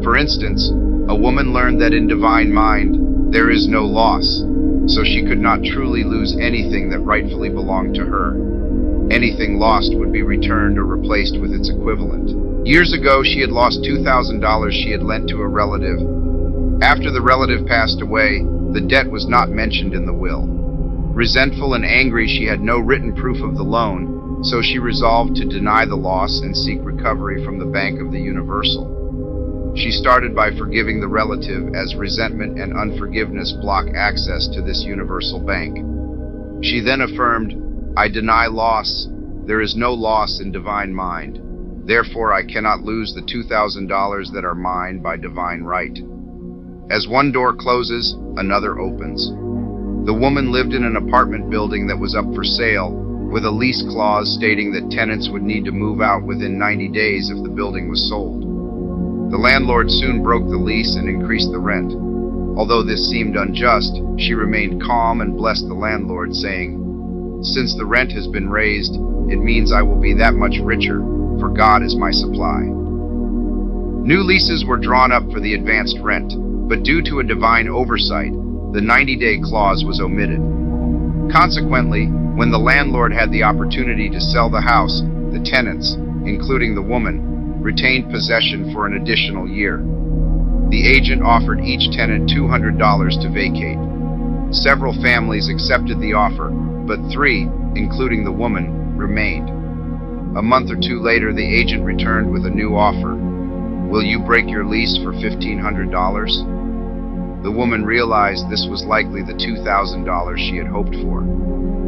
For instance, a woman learned that in divine mind, there is no loss, so she could not truly lose anything that rightfully belonged to her. Anything lost would be returned or replaced with its equivalent. Years ago, she had lost $2,000 she had lent to a relative. After the relative passed away, the debt was not mentioned in the will. Resentful and angry, she had no written proof of the loan, so she resolved to deny the loss and seek recovery from the Bank of the Universal. She started by forgiving the relative, as resentment and unforgiveness block access to this universal bank. She then affirmed, I deny loss. There is no loss in divine mind. Therefore, I cannot lose the $2,000 that are mine by divine right. As one door closes, another opens. The woman lived in an apartment building that was up for sale, with a lease clause stating that tenants would need to move out within 90 days if the building was sold. The landlord soon broke the lease and increased the rent. Although this seemed unjust, she remained calm and blessed the landlord, saying, Since the rent has been raised, it means I will be that much richer, for God is my supply. New leases were drawn up for the advanced rent, but due to a divine oversight, the 90-day clause was omitted. Consequently, when the landlord had the opportunity to sell the house, the tenants, including the woman, retained possession for an additional year. The agent offered each tenant $200 to vacate. Several families accepted the offer, but 3, including the woman, remained. A month or 2 later, the agent returned with a new offer. Will you break your lease for $1,500? The woman realized this was likely the $2,000 she had hoped for.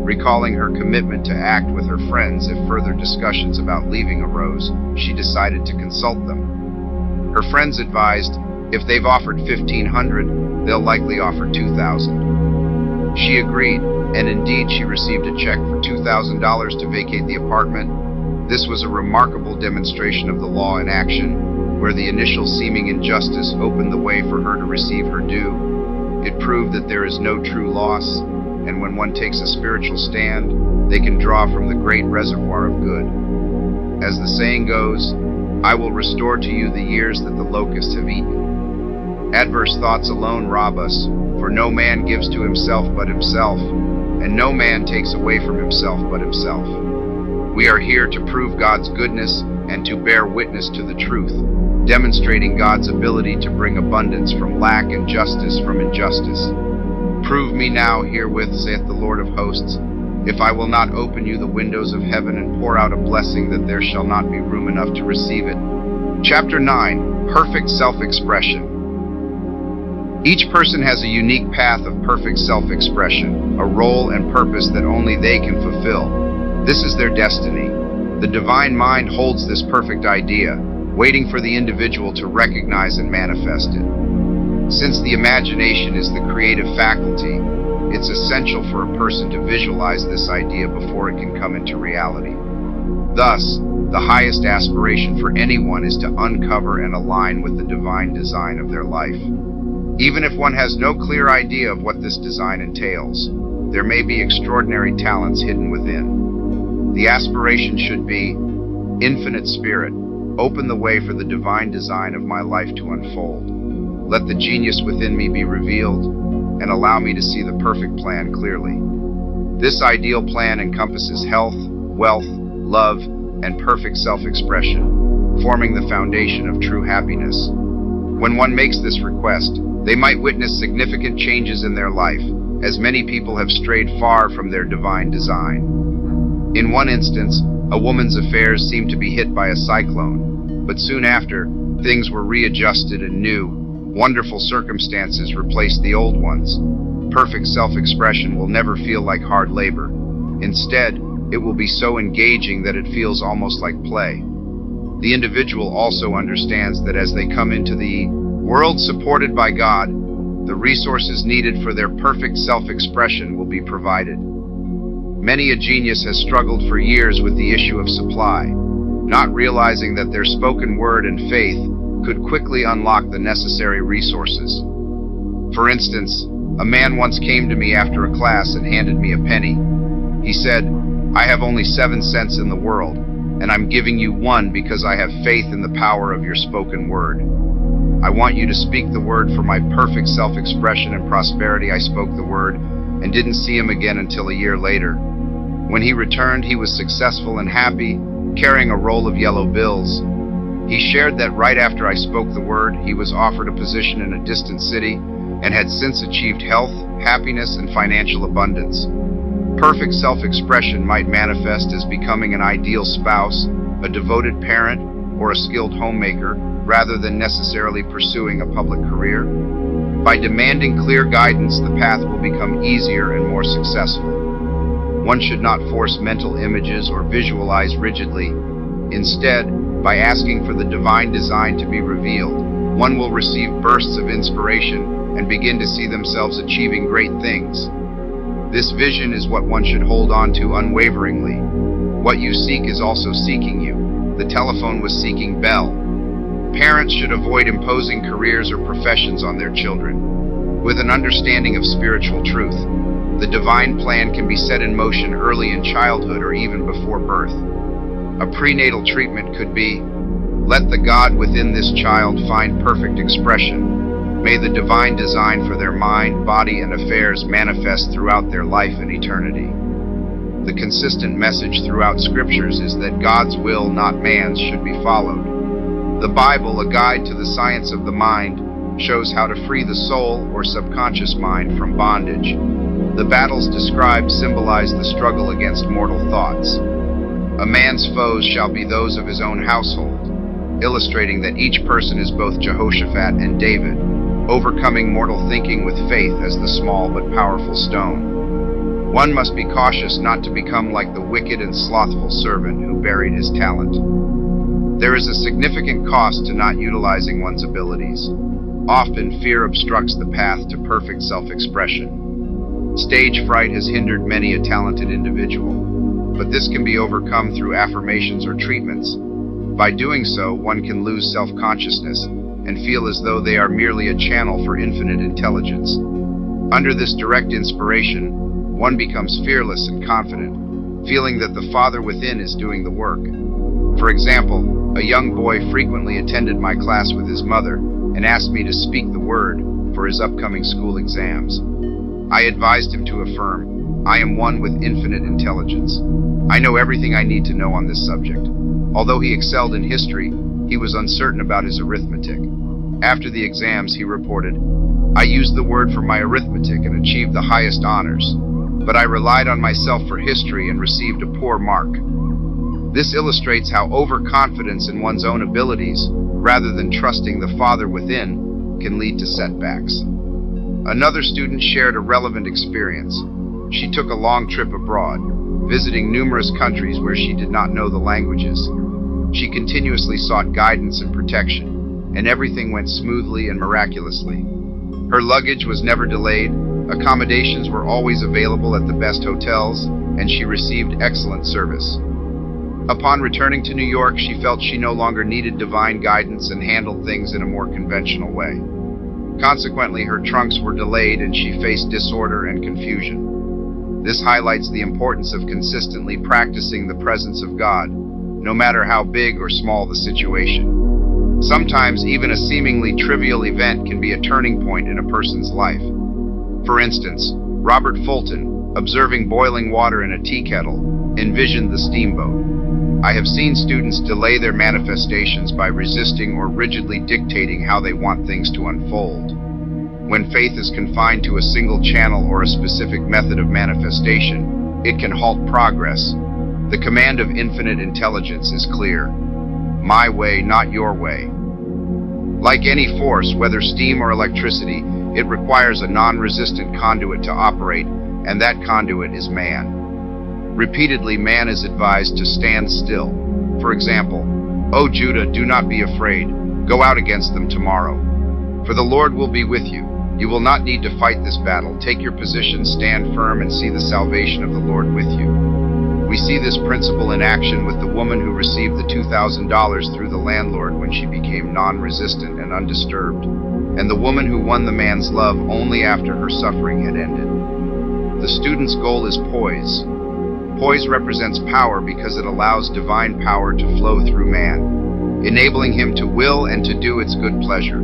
Recalling her commitment to act with her friends if further discussions about leaving arose, she decided to consult them. Her friends advised, if they've offered $1,500, they'll likely offer $2,000. She agreed, and indeed she received a check for $2,000 to vacate the apartment. This was a remarkable demonstration of the law in action, where the initial seeming injustice opened the way for her to receive her due. It proved that there is no true loss, and when one takes a spiritual stand, they can draw from the great reservoir of good. As the saying goes, I will restore to you the years that the locusts have eaten. Adverse thoughts alone rob us, for no man gives to himself but himself, and no man takes away from himself but himself. We are here to prove God's goodness and to bear witness to the truth, demonstrating God's ability to bring abundance from lack and justice from injustice. Prove me now herewith, saith the Lord of hosts, if I will not open you the windows of heaven and pour out a blessing that there shall not be room enough to receive it. Chapter 9, Perfect Self-Expression. Each person has a unique path of perfect self-expression, a role and purpose that only they can fulfill. This is their destiny. The divine mind holds this perfect idea, waiting for the individual to recognize and manifest it. Since the imagination is the creative faculty, it's essential for a person to visualize this idea before it can come into reality. Thus, the highest aspiration for anyone is to uncover and align with the divine design of their life. Even if one has no clear idea of what this design entails, there may be extraordinary talents hidden within. The aspiration should be, Infinite Spirit, open the way for the divine design of my life to unfold. Let the genius within me be revealed, and allow me to see the perfect plan clearly. This ideal plan encompasses health, wealth, love, and perfect self-expression, forming the foundation of true happiness. When one makes this request, they might witness significant changes in their life, as many people have strayed far from their divine design. In one instance, a woman's affairs seemed to be hit by a cyclone, but soon after, things were readjusted and new, wonderful circumstances replaced the old ones. Perfect self-expression will never feel like hard labor. Instead, it will be so engaging that it feels almost like play. The individual also understands that as they come into the world supported by God, the resources needed for their perfect self-expression will be provided. Many a genius has struggled for years with the issue of supply, not realizing that their spoken word and faith could quickly unlock the necessary resources. For instance, a man once came to me after a class and handed me a penny. He said, "I have only 7 cents in the world, and I'm giving you 1 because I have faith in the power of your spoken word. I want you to speak the word for my perfect self-expression and prosperity." I spoke the word and didn't see him again until a year later. When he returned, he was successful and happy, carrying a roll of yellow bills. He shared that right after I spoke the word, he was offered a position in a distant city and had since achieved health, happiness, and financial abundance. Perfect self-expression might manifest as becoming an ideal spouse, a devoted parent, or a skilled homemaker, rather than necessarily pursuing a public career. By demanding clear guidance, the path will become easier and more successful. One should not force mental images or visualize rigidly. Instead, by asking for the divine design to be revealed, one will receive bursts of inspiration and begin to see themselves achieving great things. This vision is what one should hold on to unwaveringly. What you seek is also seeking you. The telephone was seeking Bell. Parents should avoid imposing careers or professions on their children. With an understanding of spiritual truth, the divine plan can be set in motion early in childhood or even before birth. A prenatal treatment could be, let the God within this child find perfect expression. May the divine design for their mind, body, and affairs manifest throughout their life and eternity. The consistent message throughout scriptures is that God's will, not man's, should be followed. The Bible, a guide to the science of the mind, shows how to free the soul or subconscious mind from bondage. The battles described symbolize the struggle against mortal thoughts. A man's foes shall be those of his own household, illustrating that each person is both Jehoshaphat and David, overcoming mortal thinking with faith as the small but powerful stone. One must be cautious not to become like the wicked and slothful servant who buried his talent. There is a significant cost to not utilizing one's abilities. Often, fear obstructs the path to perfect self-expression. Stage fright has hindered many a talented individual, but this can be overcome through affirmations or treatments. By doing so, one can lose self-consciousness and feel as though they are merely a channel for infinite intelligence. Under this direct inspiration, one becomes fearless and confident, feeling that the Father within is doing the work. For example, a young boy frequently attended my class with his mother, and asked me to speak the word for his upcoming school exams. I advised him to affirm, "I am one with infinite intelligence. I know everything I need to know on this subject." Although he excelled in history, he was uncertain about his arithmetic. After the exams, he reported, "I used the word for my arithmetic and achieved the highest honors, but I relied on myself for history and received a poor mark." This illustrates how overconfidence in one's own abilities, rather than trusting the Father within, can lead to setbacks. Another student shared a relevant experience. She took a long trip abroad, visiting numerous countries where she did not know the languages. She continuously sought guidance and protection, and everything went smoothly and miraculously. Her luggage was never delayed, accommodations were always available at the best hotels, and she received excellent service. Upon returning to New York, she felt she no longer needed divine guidance and handled things in a more conventional way. Consequently, her trunks were delayed and she faced disorder and confusion. This highlights the importance of consistently practicing the presence of God, no matter how big or small the situation. Sometimes even a seemingly trivial event can be a turning point in a person's life. For instance, Robert Fulton, observing boiling water in a tea kettle, envisioned the steamboat. I have seen students delay their manifestations by resisting or rigidly dictating how they want things to unfold. When faith is confined to a single channel or a specific method of manifestation, it can halt progress. The command of infinite intelligence is clear. My way, not your way. Like any force, whether steam or electricity, it requires a non-resistant conduit to operate, and that conduit is man. Repeatedly, man is advised to stand still. For example, "O Judah, do not be afraid. Go out against them tomorrow. For the Lord will be with you. You will not need to fight this battle. Take your position, stand firm, and see the salvation of the Lord with you." We see this principle in action with the woman who received the $2,000 through the landlord when she became non-resistant and undisturbed, and the woman who won the man's love only after her suffering had ended. The student's goal is poise. Poise represents power because it allows divine power to flow through man, enabling him to will and to do its good pleasure.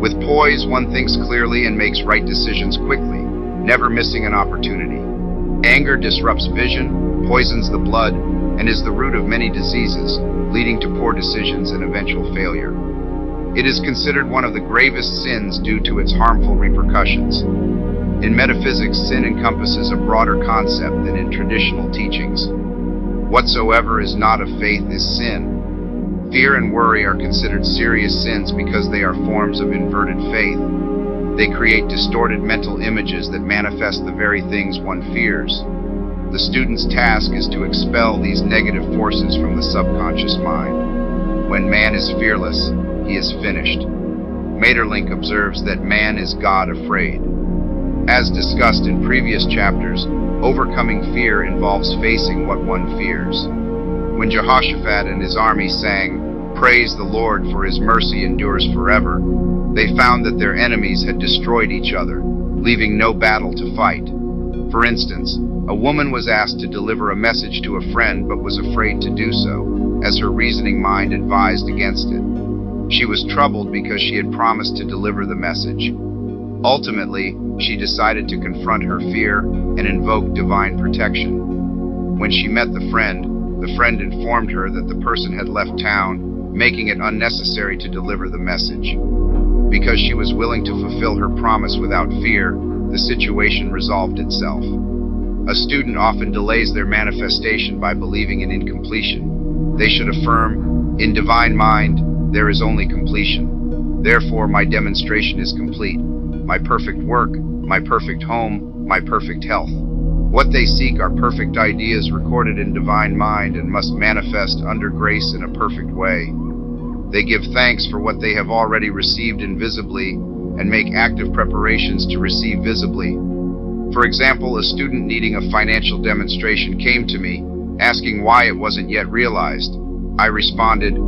With poise, one thinks clearly and makes right decisions quickly, never missing an opportunity. Anger disrupts vision, poisons the blood, and is the root of many diseases, leading to poor decisions and eventual failure. It is considered one of the gravest sins due to its harmful repercussions. In metaphysics, sin encompasses a broader concept than in traditional teachings. Whatsoever is not of faith is sin. Fear and worry are considered serious sins because they are forms of inverted faith. They create distorted mental images that manifest the very things one fears. The student's task is to expel these negative forces from the subconscious mind. When man is fearless, he is finished. Maeterlinck observes that man is God afraid. As discussed in previous chapters, overcoming fear involves facing what one fears. When Jehoshaphat and his army sang, "Praise the Lord, for his mercy endures forever," they found that their enemies had destroyed each other, leaving no battle to fight. For instance, a woman was asked to deliver a message to a friend but was afraid to do so, as her reasoning mind advised against it. She was troubled because she had promised to deliver the message. Ultimately, she decided to confront her fear and invoke divine protection. When she met the friend informed her that the person had left town, making it unnecessary to deliver the message. Because she was willing to fulfill her promise without fear, the situation resolved itself. A student often delays their manifestation by believing in incompletion. They should affirm, "In divine mind, there is only completion. Therefore, my demonstration is complete. My perfect work, my perfect home, my perfect health." What they seek are perfect ideas recorded in divine mind and must manifest under grace in a perfect way. They give thanks for what they have already received invisibly and make active preparations to receive visibly. For example, a student needing a financial demonstration came to me, asking why it wasn't yet realized. I responded,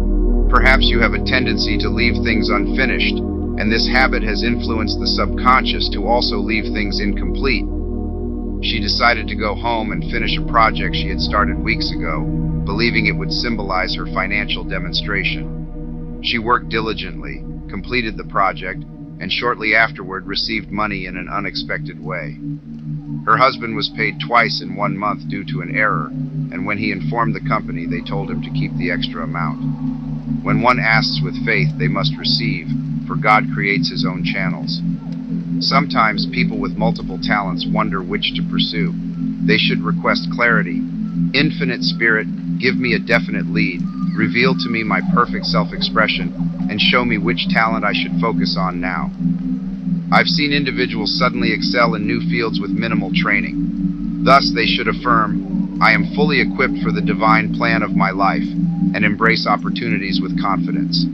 "Perhaps you have a tendency to leave things unfinished, and this habit has influenced the subconscious to also leave things incomplete." She decided to go home and finish a project she had started weeks ago, believing it would symbolize her financial demonstration. She worked diligently, completed the project, and shortly afterward received money in an unexpected way. Her husband was paid twice in 1 month due to an error, and when he informed the company, they told him to keep the extra amount. When one asks with faith, they must receive, for God creates his own channels. Sometimes people with multiple talents wonder which to pursue. They should request clarity. Infinite Spirit, give me a definite lead, reveal to me my perfect self-expression, and show me which talent I should focus on now. I've seen individuals suddenly excel in new fields with minimal training. Thus, they should affirm, I am fully equipped for the divine plan of my life, and embrace opportunities with confidence.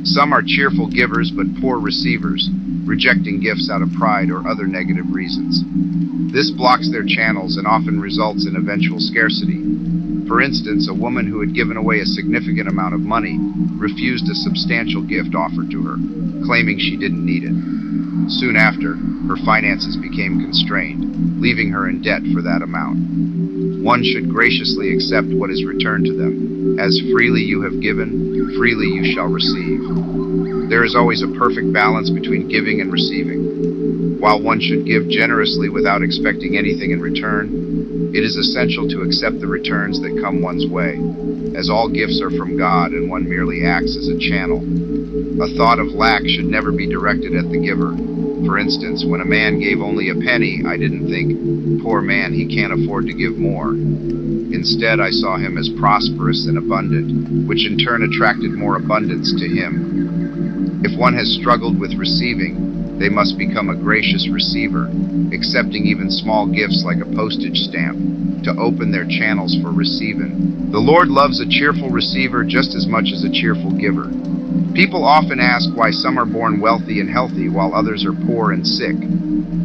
Some are cheerful givers but poor receivers, rejecting gifts out of pride or other negative reasons. This blocks their channels and often results in eventual scarcity. For instance, a woman who had given away a significant amount of money refused a substantial gift offered to her, claiming she didn't need it. Soon after, her finances became constrained, leaving her in debt for that amount. One should graciously accept what is returned to them. As freely you have given, freely you shall receive. There is always a perfect balance between giving and receiving. While one should give generously without expecting anything in return, it is essential to accept the returns that come one's way, as all gifts are from God and one merely acts as a channel. A thought of lack should never be directed at the giver. For instance, when a man gave only a penny, I didn't think, poor man, he can't afford to give more. Instead, I saw him as prosperous and abundant, which in turn attracted more abundance to him. If one has struggled with receiving, they must become a gracious receiver, accepting even small gifts like a postage stamp, to open their channels for receiving. The Lord loves a cheerful receiver just as much as a cheerful giver. People often ask why some are born wealthy and healthy while others are poor and sick.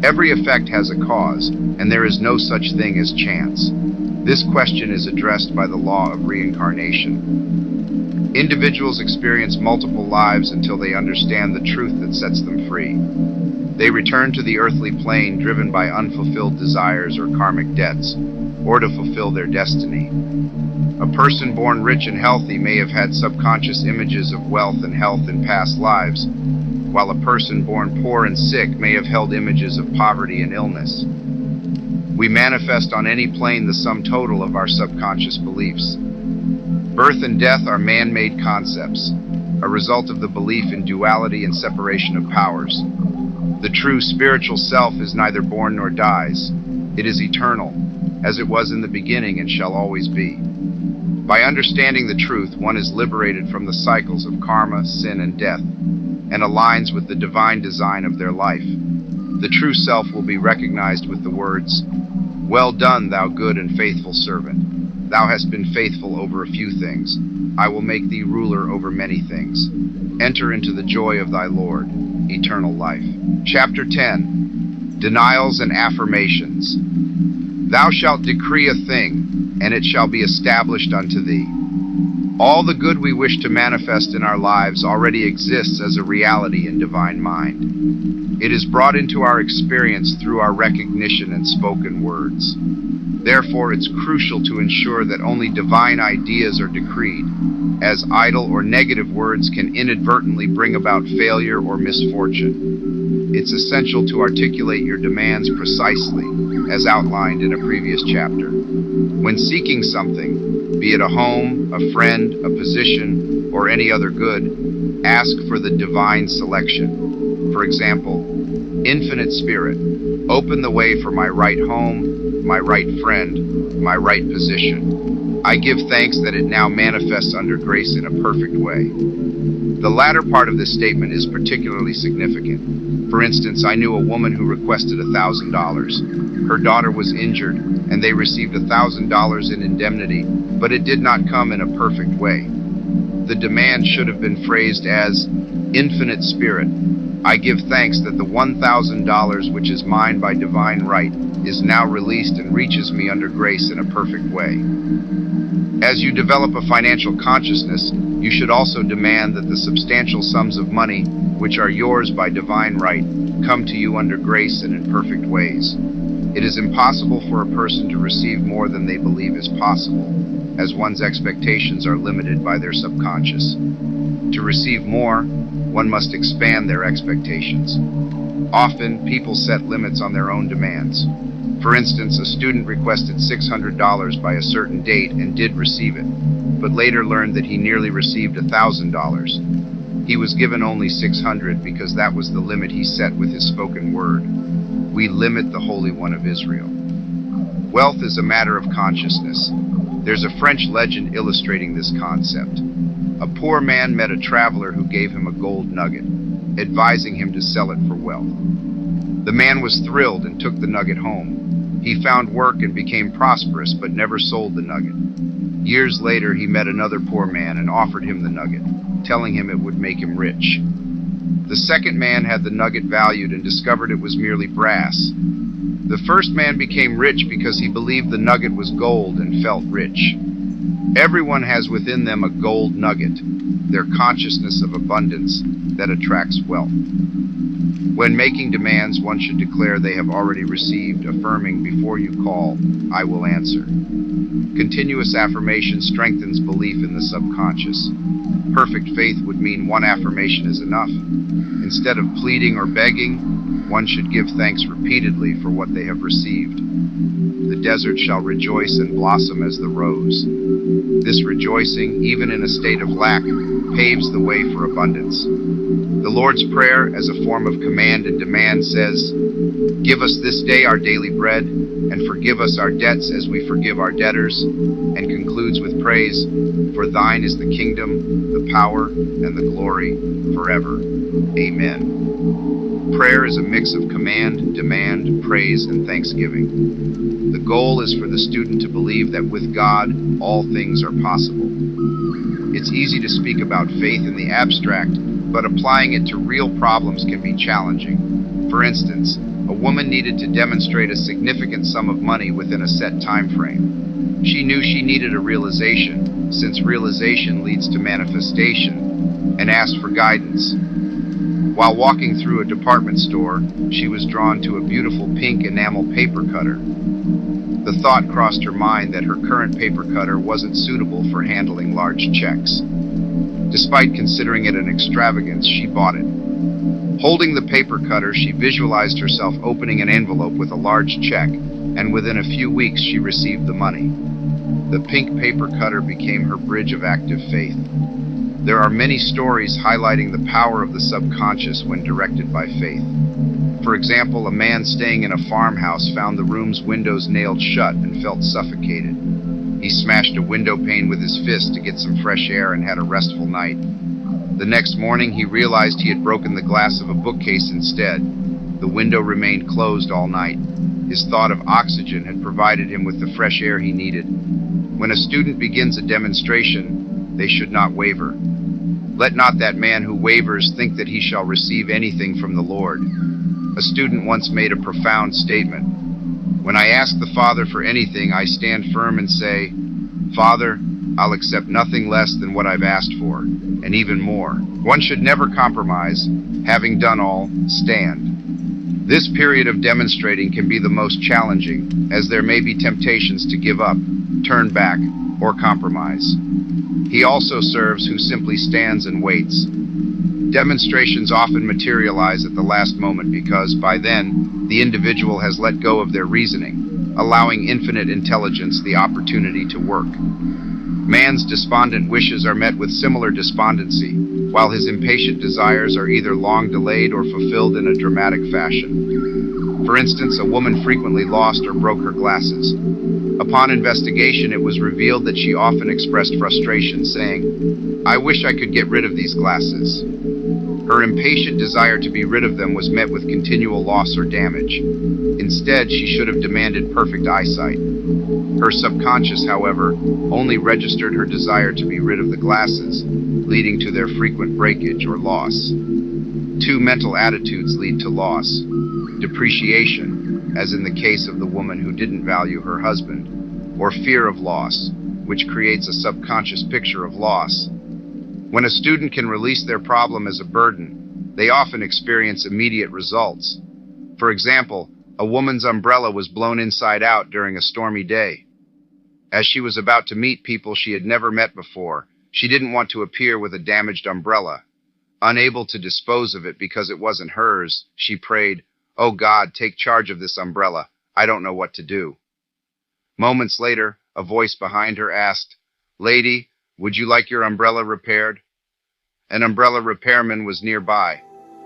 Every effect has a cause, and there is no such thing as chance. This question is addressed by the law of reincarnation. Individuals experience multiple lives until they understand the truth that sets them free. They return to the earthly plane driven by unfulfilled desires or karmic debts, or to fulfill their destiny. A person born rich and healthy may have had subconscious images of wealth and health in past lives, while a person born poor and sick may have held images of poverty and illness. We manifest on any plane the sum total of our subconscious beliefs. Birth and death are man-made concepts, a result of the belief in duality and separation of powers. The true spiritual self is neither born nor dies. It is eternal, as it was in the beginning and shall always be. By understanding the truth, one is liberated from the cycles of karma, sin, and death, and aligns with the divine design of their life. The true self will be recognized with the words, "Well done, thou good and faithful servant. Thou hast been faithful over a few things. I will make thee ruler over many things. Enter into the joy of thy Lord, eternal life." Chapter 10. Denials and Affirmations. Thou shalt decree a thing, and it shall be established unto thee. All the good we wish to manifest in our lives already exists as a reality in divine mind. It is brought into our experience through our recognition and spoken words. Therefore, it's crucial to ensure that only divine ideas are decreed, as idle or negative words can inadvertently bring about failure or misfortune. It's essential to articulate your demands precisely, as outlined in a previous chapter. When seeking something, be it a home, a friend, a position, or any other good, ask for the divine selection. For example, Infinite Spirit, open the way for my right home, my right friend, my right position. I give thanks that it now manifests under grace in a perfect way. The latter part of this statement is particularly significant. For instance, I knew a woman who requested $1,000. Her daughter was injured, and they received $1,000 in indemnity, but it did not come in a perfect way. The demand should have been phrased as, "Infinite Spirit, I give thanks that the $1,000 which is mine by divine right is now released and reaches me under grace in a perfect way." As you develop a financial consciousness, you should also demand that the substantial sums of money, which are yours by divine right, come to you under grace and in perfect ways. It is impossible for a person to receive more than they believe is possible, as one's expectations are limited by their subconscious. To receive more, one must expand their expectations. Often, people set limits on their own demands. For instance, a student requested $600 by a certain date and did receive it, but later learned that he nearly received $1,000. He was given only $600 because that was the limit he set with his spoken word. We limit the Holy One of Israel. Wealth is a matter of consciousness. There's a French legend illustrating this concept. A poor man met a traveler who gave him a gold nugget, advising him to sell it for wealth. The man was thrilled and took the nugget home. He found work and became prosperous, but never sold the nugget. Years later, he met another poor man and offered him the nugget, telling him it would make him rich. The second man had the nugget valued and discovered it was merely brass. The first man became rich because he believed the nugget was gold and felt rich. Everyone has within them a gold nugget, their consciousness of abundance that attracts wealth. When making demands, one should declare they have already received, affirming, "Before you call, I will answer." Continuous affirmation strengthens belief in the subconscious. Perfect faith would mean one affirmation is enough. Instead of pleading or begging, one should give thanks repeatedly for what they have received. The desert shall rejoice and blossom as the rose. This rejoicing, even in a state of lack, paves the way for abundance. The Lord's Prayer, as a form of command and demand, says, "Give us this day our daily bread, and forgive us our debts as we forgive our debtors," and concludes with praise, "For thine is the kingdom, the power, and the glory, forever. Amen." Prayer is a mix of command, demand, praise, and thanksgiving. The goal is for the student to believe that with God, all things are possible. It's easy to speak about faith in the abstract, but applying it to real problems can be challenging. For instance, a woman needed to demonstrate a significant sum of money within a set time frame. She knew she needed a realization, since realization leads to manifestation, and asked for guidance. While walking through a department store, she was drawn to a beautiful pink enamel paper cutter. The thought crossed her mind that her current paper cutter wasn't suitable for handling large checks. Despite considering it an extravagance, she bought it. Holding the paper cutter, she visualized herself opening an envelope with a large check, and within a few weeks she received the money. The pink paper cutter became her bridge of active faith. There are many stories highlighting the power of the subconscious when directed by faith. For example, a man staying in a farmhouse found the room's windows nailed shut and felt suffocated. He smashed a window pane with his fist to get some fresh air and had a restful night. The next morning, he realized he had broken the glass of a bookcase instead. The window remained closed all night. His thought of oxygen had provided him with the fresh air he needed. When a student begins a demonstration, they should not waver. Let not that man who wavers think that he shall receive anything from the Lord. A student once made a profound statement. "When I ask the Father for anything, I stand firm and say, 'Father, I'll accept nothing less than what I've asked for, and even more.'" One should never compromise. Having done all, stand. This period of demonstrating can be the most challenging, as there may be temptations to give up, turn back, or compromise. He also serves who simply stands and waits. Demonstrations often materialize at the last moment because, by then, the individual has let go of their reasoning, allowing infinite intelligence the opportunity to work. Man's despondent wishes are met with similar despondency, while his impatient desires are either long delayed or fulfilled in a dramatic fashion. For instance, a woman frequently lost or broke her glasses. Upon investigation, it was revealed that she often expressed frustration, saying, "I wish I could get rid of these glasses." Her impatient desire to be rid of them was met with continual loss or damage. Instead, she should have demanded perfect eyesight. Her subconscious, however, only registered her desire to be rid of the glasses, leading to their frequent breakage or loss. Two mental attitudes lead to loss: depreciation, as in the case of the woman who didn't value her husband, or fear of loss, which creates a subconscious picture of loss. When a student can release their problem as a burden, they often experience immediate results. For example, a woman's umbrella was blown inside out during a stormy day. As she was about to meet people she had never met before, she didn't want to appear with a damaged umbrella. Unable to dispose of it because it wasn't hers, she prayed, "Oh God, take charge of this umbrella. I don't know what to do." Moments later, a voice behind her asked, "Lady, would you like your umbrella repaired?" An umbrella repairman was nearby.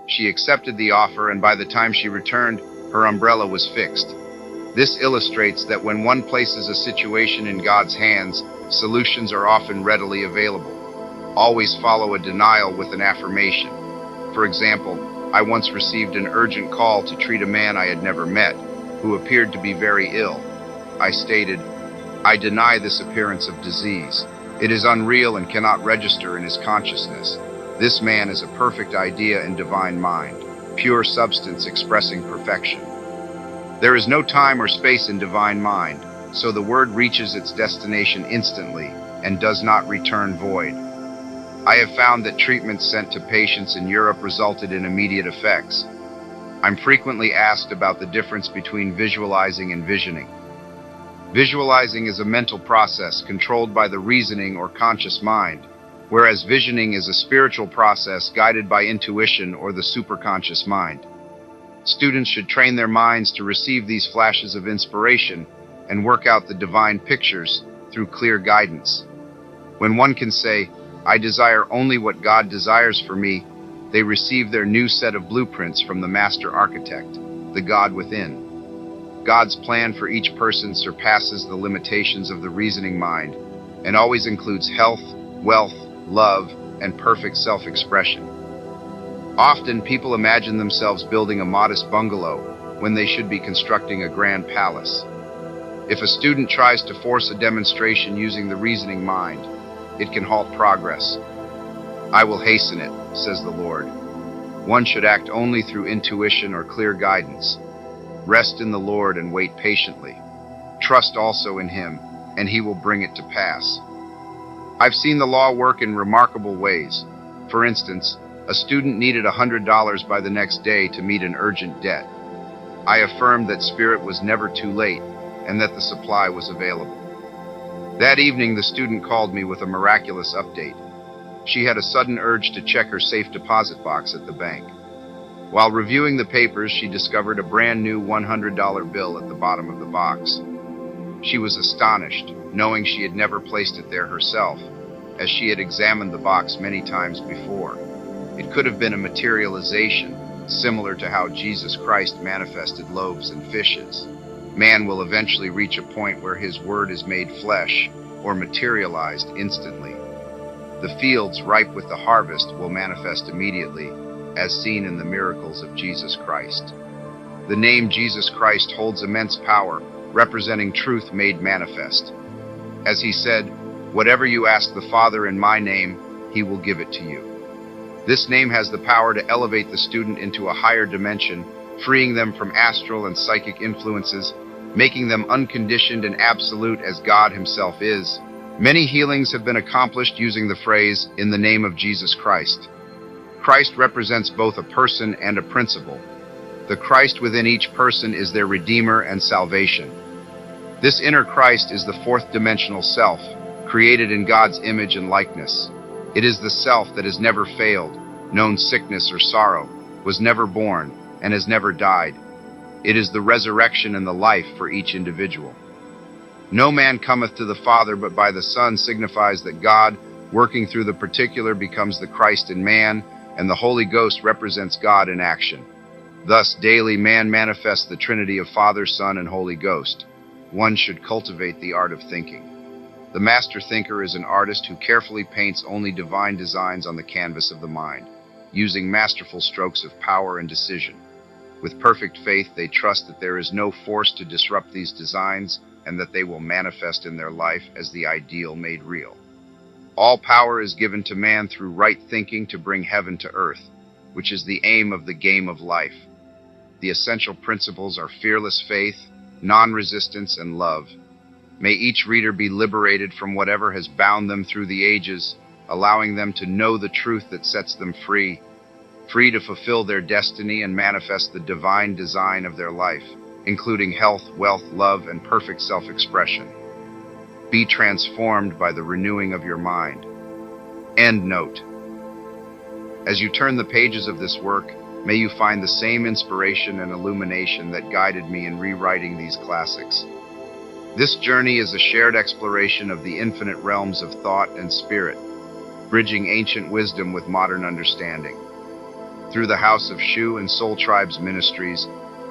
She accepted the offer, and by the time she returned, her umbrella was fixed. This illustrates that when one places a situation in God's hands, solutions are often readily available. Always follow a denial with an affirmation. For example, I once received an urgent call to treat a man I had never met, who appeared to be very ill. I stated, "I deny this appearance of disease. It is unreal and cannot register in his consciousness. This man is a perfect idea in divine mind, pure substance expressing perfection." There is no time or space in divine mind, so the word reaches its destination instantly and does not return void. I have found that treatments sent to patients in Europe resulted in immediate effects. I'm frequently asked about the difference between visualizing and visioning. Visualizing is a mental process controlled by the reasoning or conscious mind, whereas visioning is a spiritual process guided by intuition or the superconscious mind. Students should train their minds to receive these flashes of inspiration and work out the divine pictures through clear guidance. When one can say, "I desire only what God desires for me," they receive their new set of blueprints from the master architect, the God within. God's plan for each person surpasses the limitations of the reasoning mind and always includes health, wealth, love, and perfect self-expression. Often, people imagine themselves building a modest bungalow when they should be constructing a grand palace. If a student tries to force a demonstration using the reasoning mind, it can halt progress. "I will hasten it," says the Lord. One should act only through intuition or clear guidance. Rest in the Lord and wait patiently. Trust also in Him, and He will bring it to pass. I've seen the law work in remarkable ways. For instance, a student needed $100 by the next day to meet an urgent debt. I affirmed that Spirit was never too late and that the supply was available. That evening, the student called me with a miraculous update. She had a sudden urge to check her safe deposit box at the bank. While reviewing the papers, she discovered a brand new $100 bill at the bottom of the box. She was astonished, knowing she had never placed it there herself, as she had examined the box many times before. It could have been a materialization, similar to how Jesus Christ manifested loaves and fishes. Man will eventually reach a point where His word is made flesh, or materialized instantly. The fields ripe with the harvest will manifest immediately, as seen in the miracles of Jesus Christ. The name Jesus Christ holds immense power, representing truth made manifest. As He said, "Whatever you ask the Father in my name, He will give it to you." This name has the power to elevate the student into a higher dimension, freeing them from astral and psychic influences, making them unconditioned and absolute as God Himself is. Many healings have been accomplished using the phrase, "in the name of Jesus Christ." Christ represents both a person and a principle. The Christ within each person is their Redeemer and salvation. This inner Christ is the fourth dimensional self, created in God's image and likeness. It is the self that has never failed, known sickness or sorrow, was never born, and has never died. It is the resurrection and the life for each individual. "No man cometh to the Father but by the Son" signifies that God, working through the particular, becomes the Christ in man, and the Holy Ghost represents God in action. Thus, daily man manifests the Trinity of Father, Son, and Holy Ghost. One should cultivate the art of thinking. The master thinker is an artist who carefully paints only divine designs on the canvas of the mind, using masterful strokes of power and decision. With perfect faith, they trust that there is no force to disrupt these designs and that they will manifest in their life as the ideal made real. All power is given to man through right thinking to bring heaven to earth, which is the aim of the game of life. The essential principles are fearless faith, non-resistance, and love. May each reader be liberated from whatever has bound them through the ages, allowing them to know the truth that sets them free, free to fulfill their destiny and manifest the divine design of their life, including health, wealth, love, and perfect self-expression. Be transformed by the renewing of your mind. End note. As you turn the pages of this work, may you find the same inspiration and illumination that guided me in rewriting these classics. This journey is a shared exploration of the infinite realms of thought and spirit, bridging ancient wisdom with modern understanding. Through the House of Shu and Soul Tribes Ministries,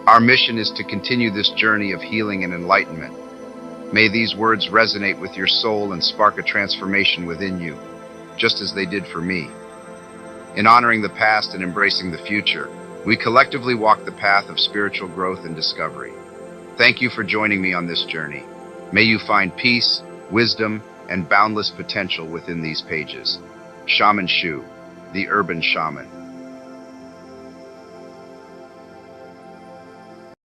our mission is to continue this journey of healing and enlightenment. May these words resonate with your soul and spark a transformation within you, just as they did for me. In honoring the past and embracing the future, we collectively walk the path of spiritual growth and discovery. Thank you for joining me on this journey. May you find peace, wisdom, and boundless potential within these pages. Shaman Shu, the Urban Shaman.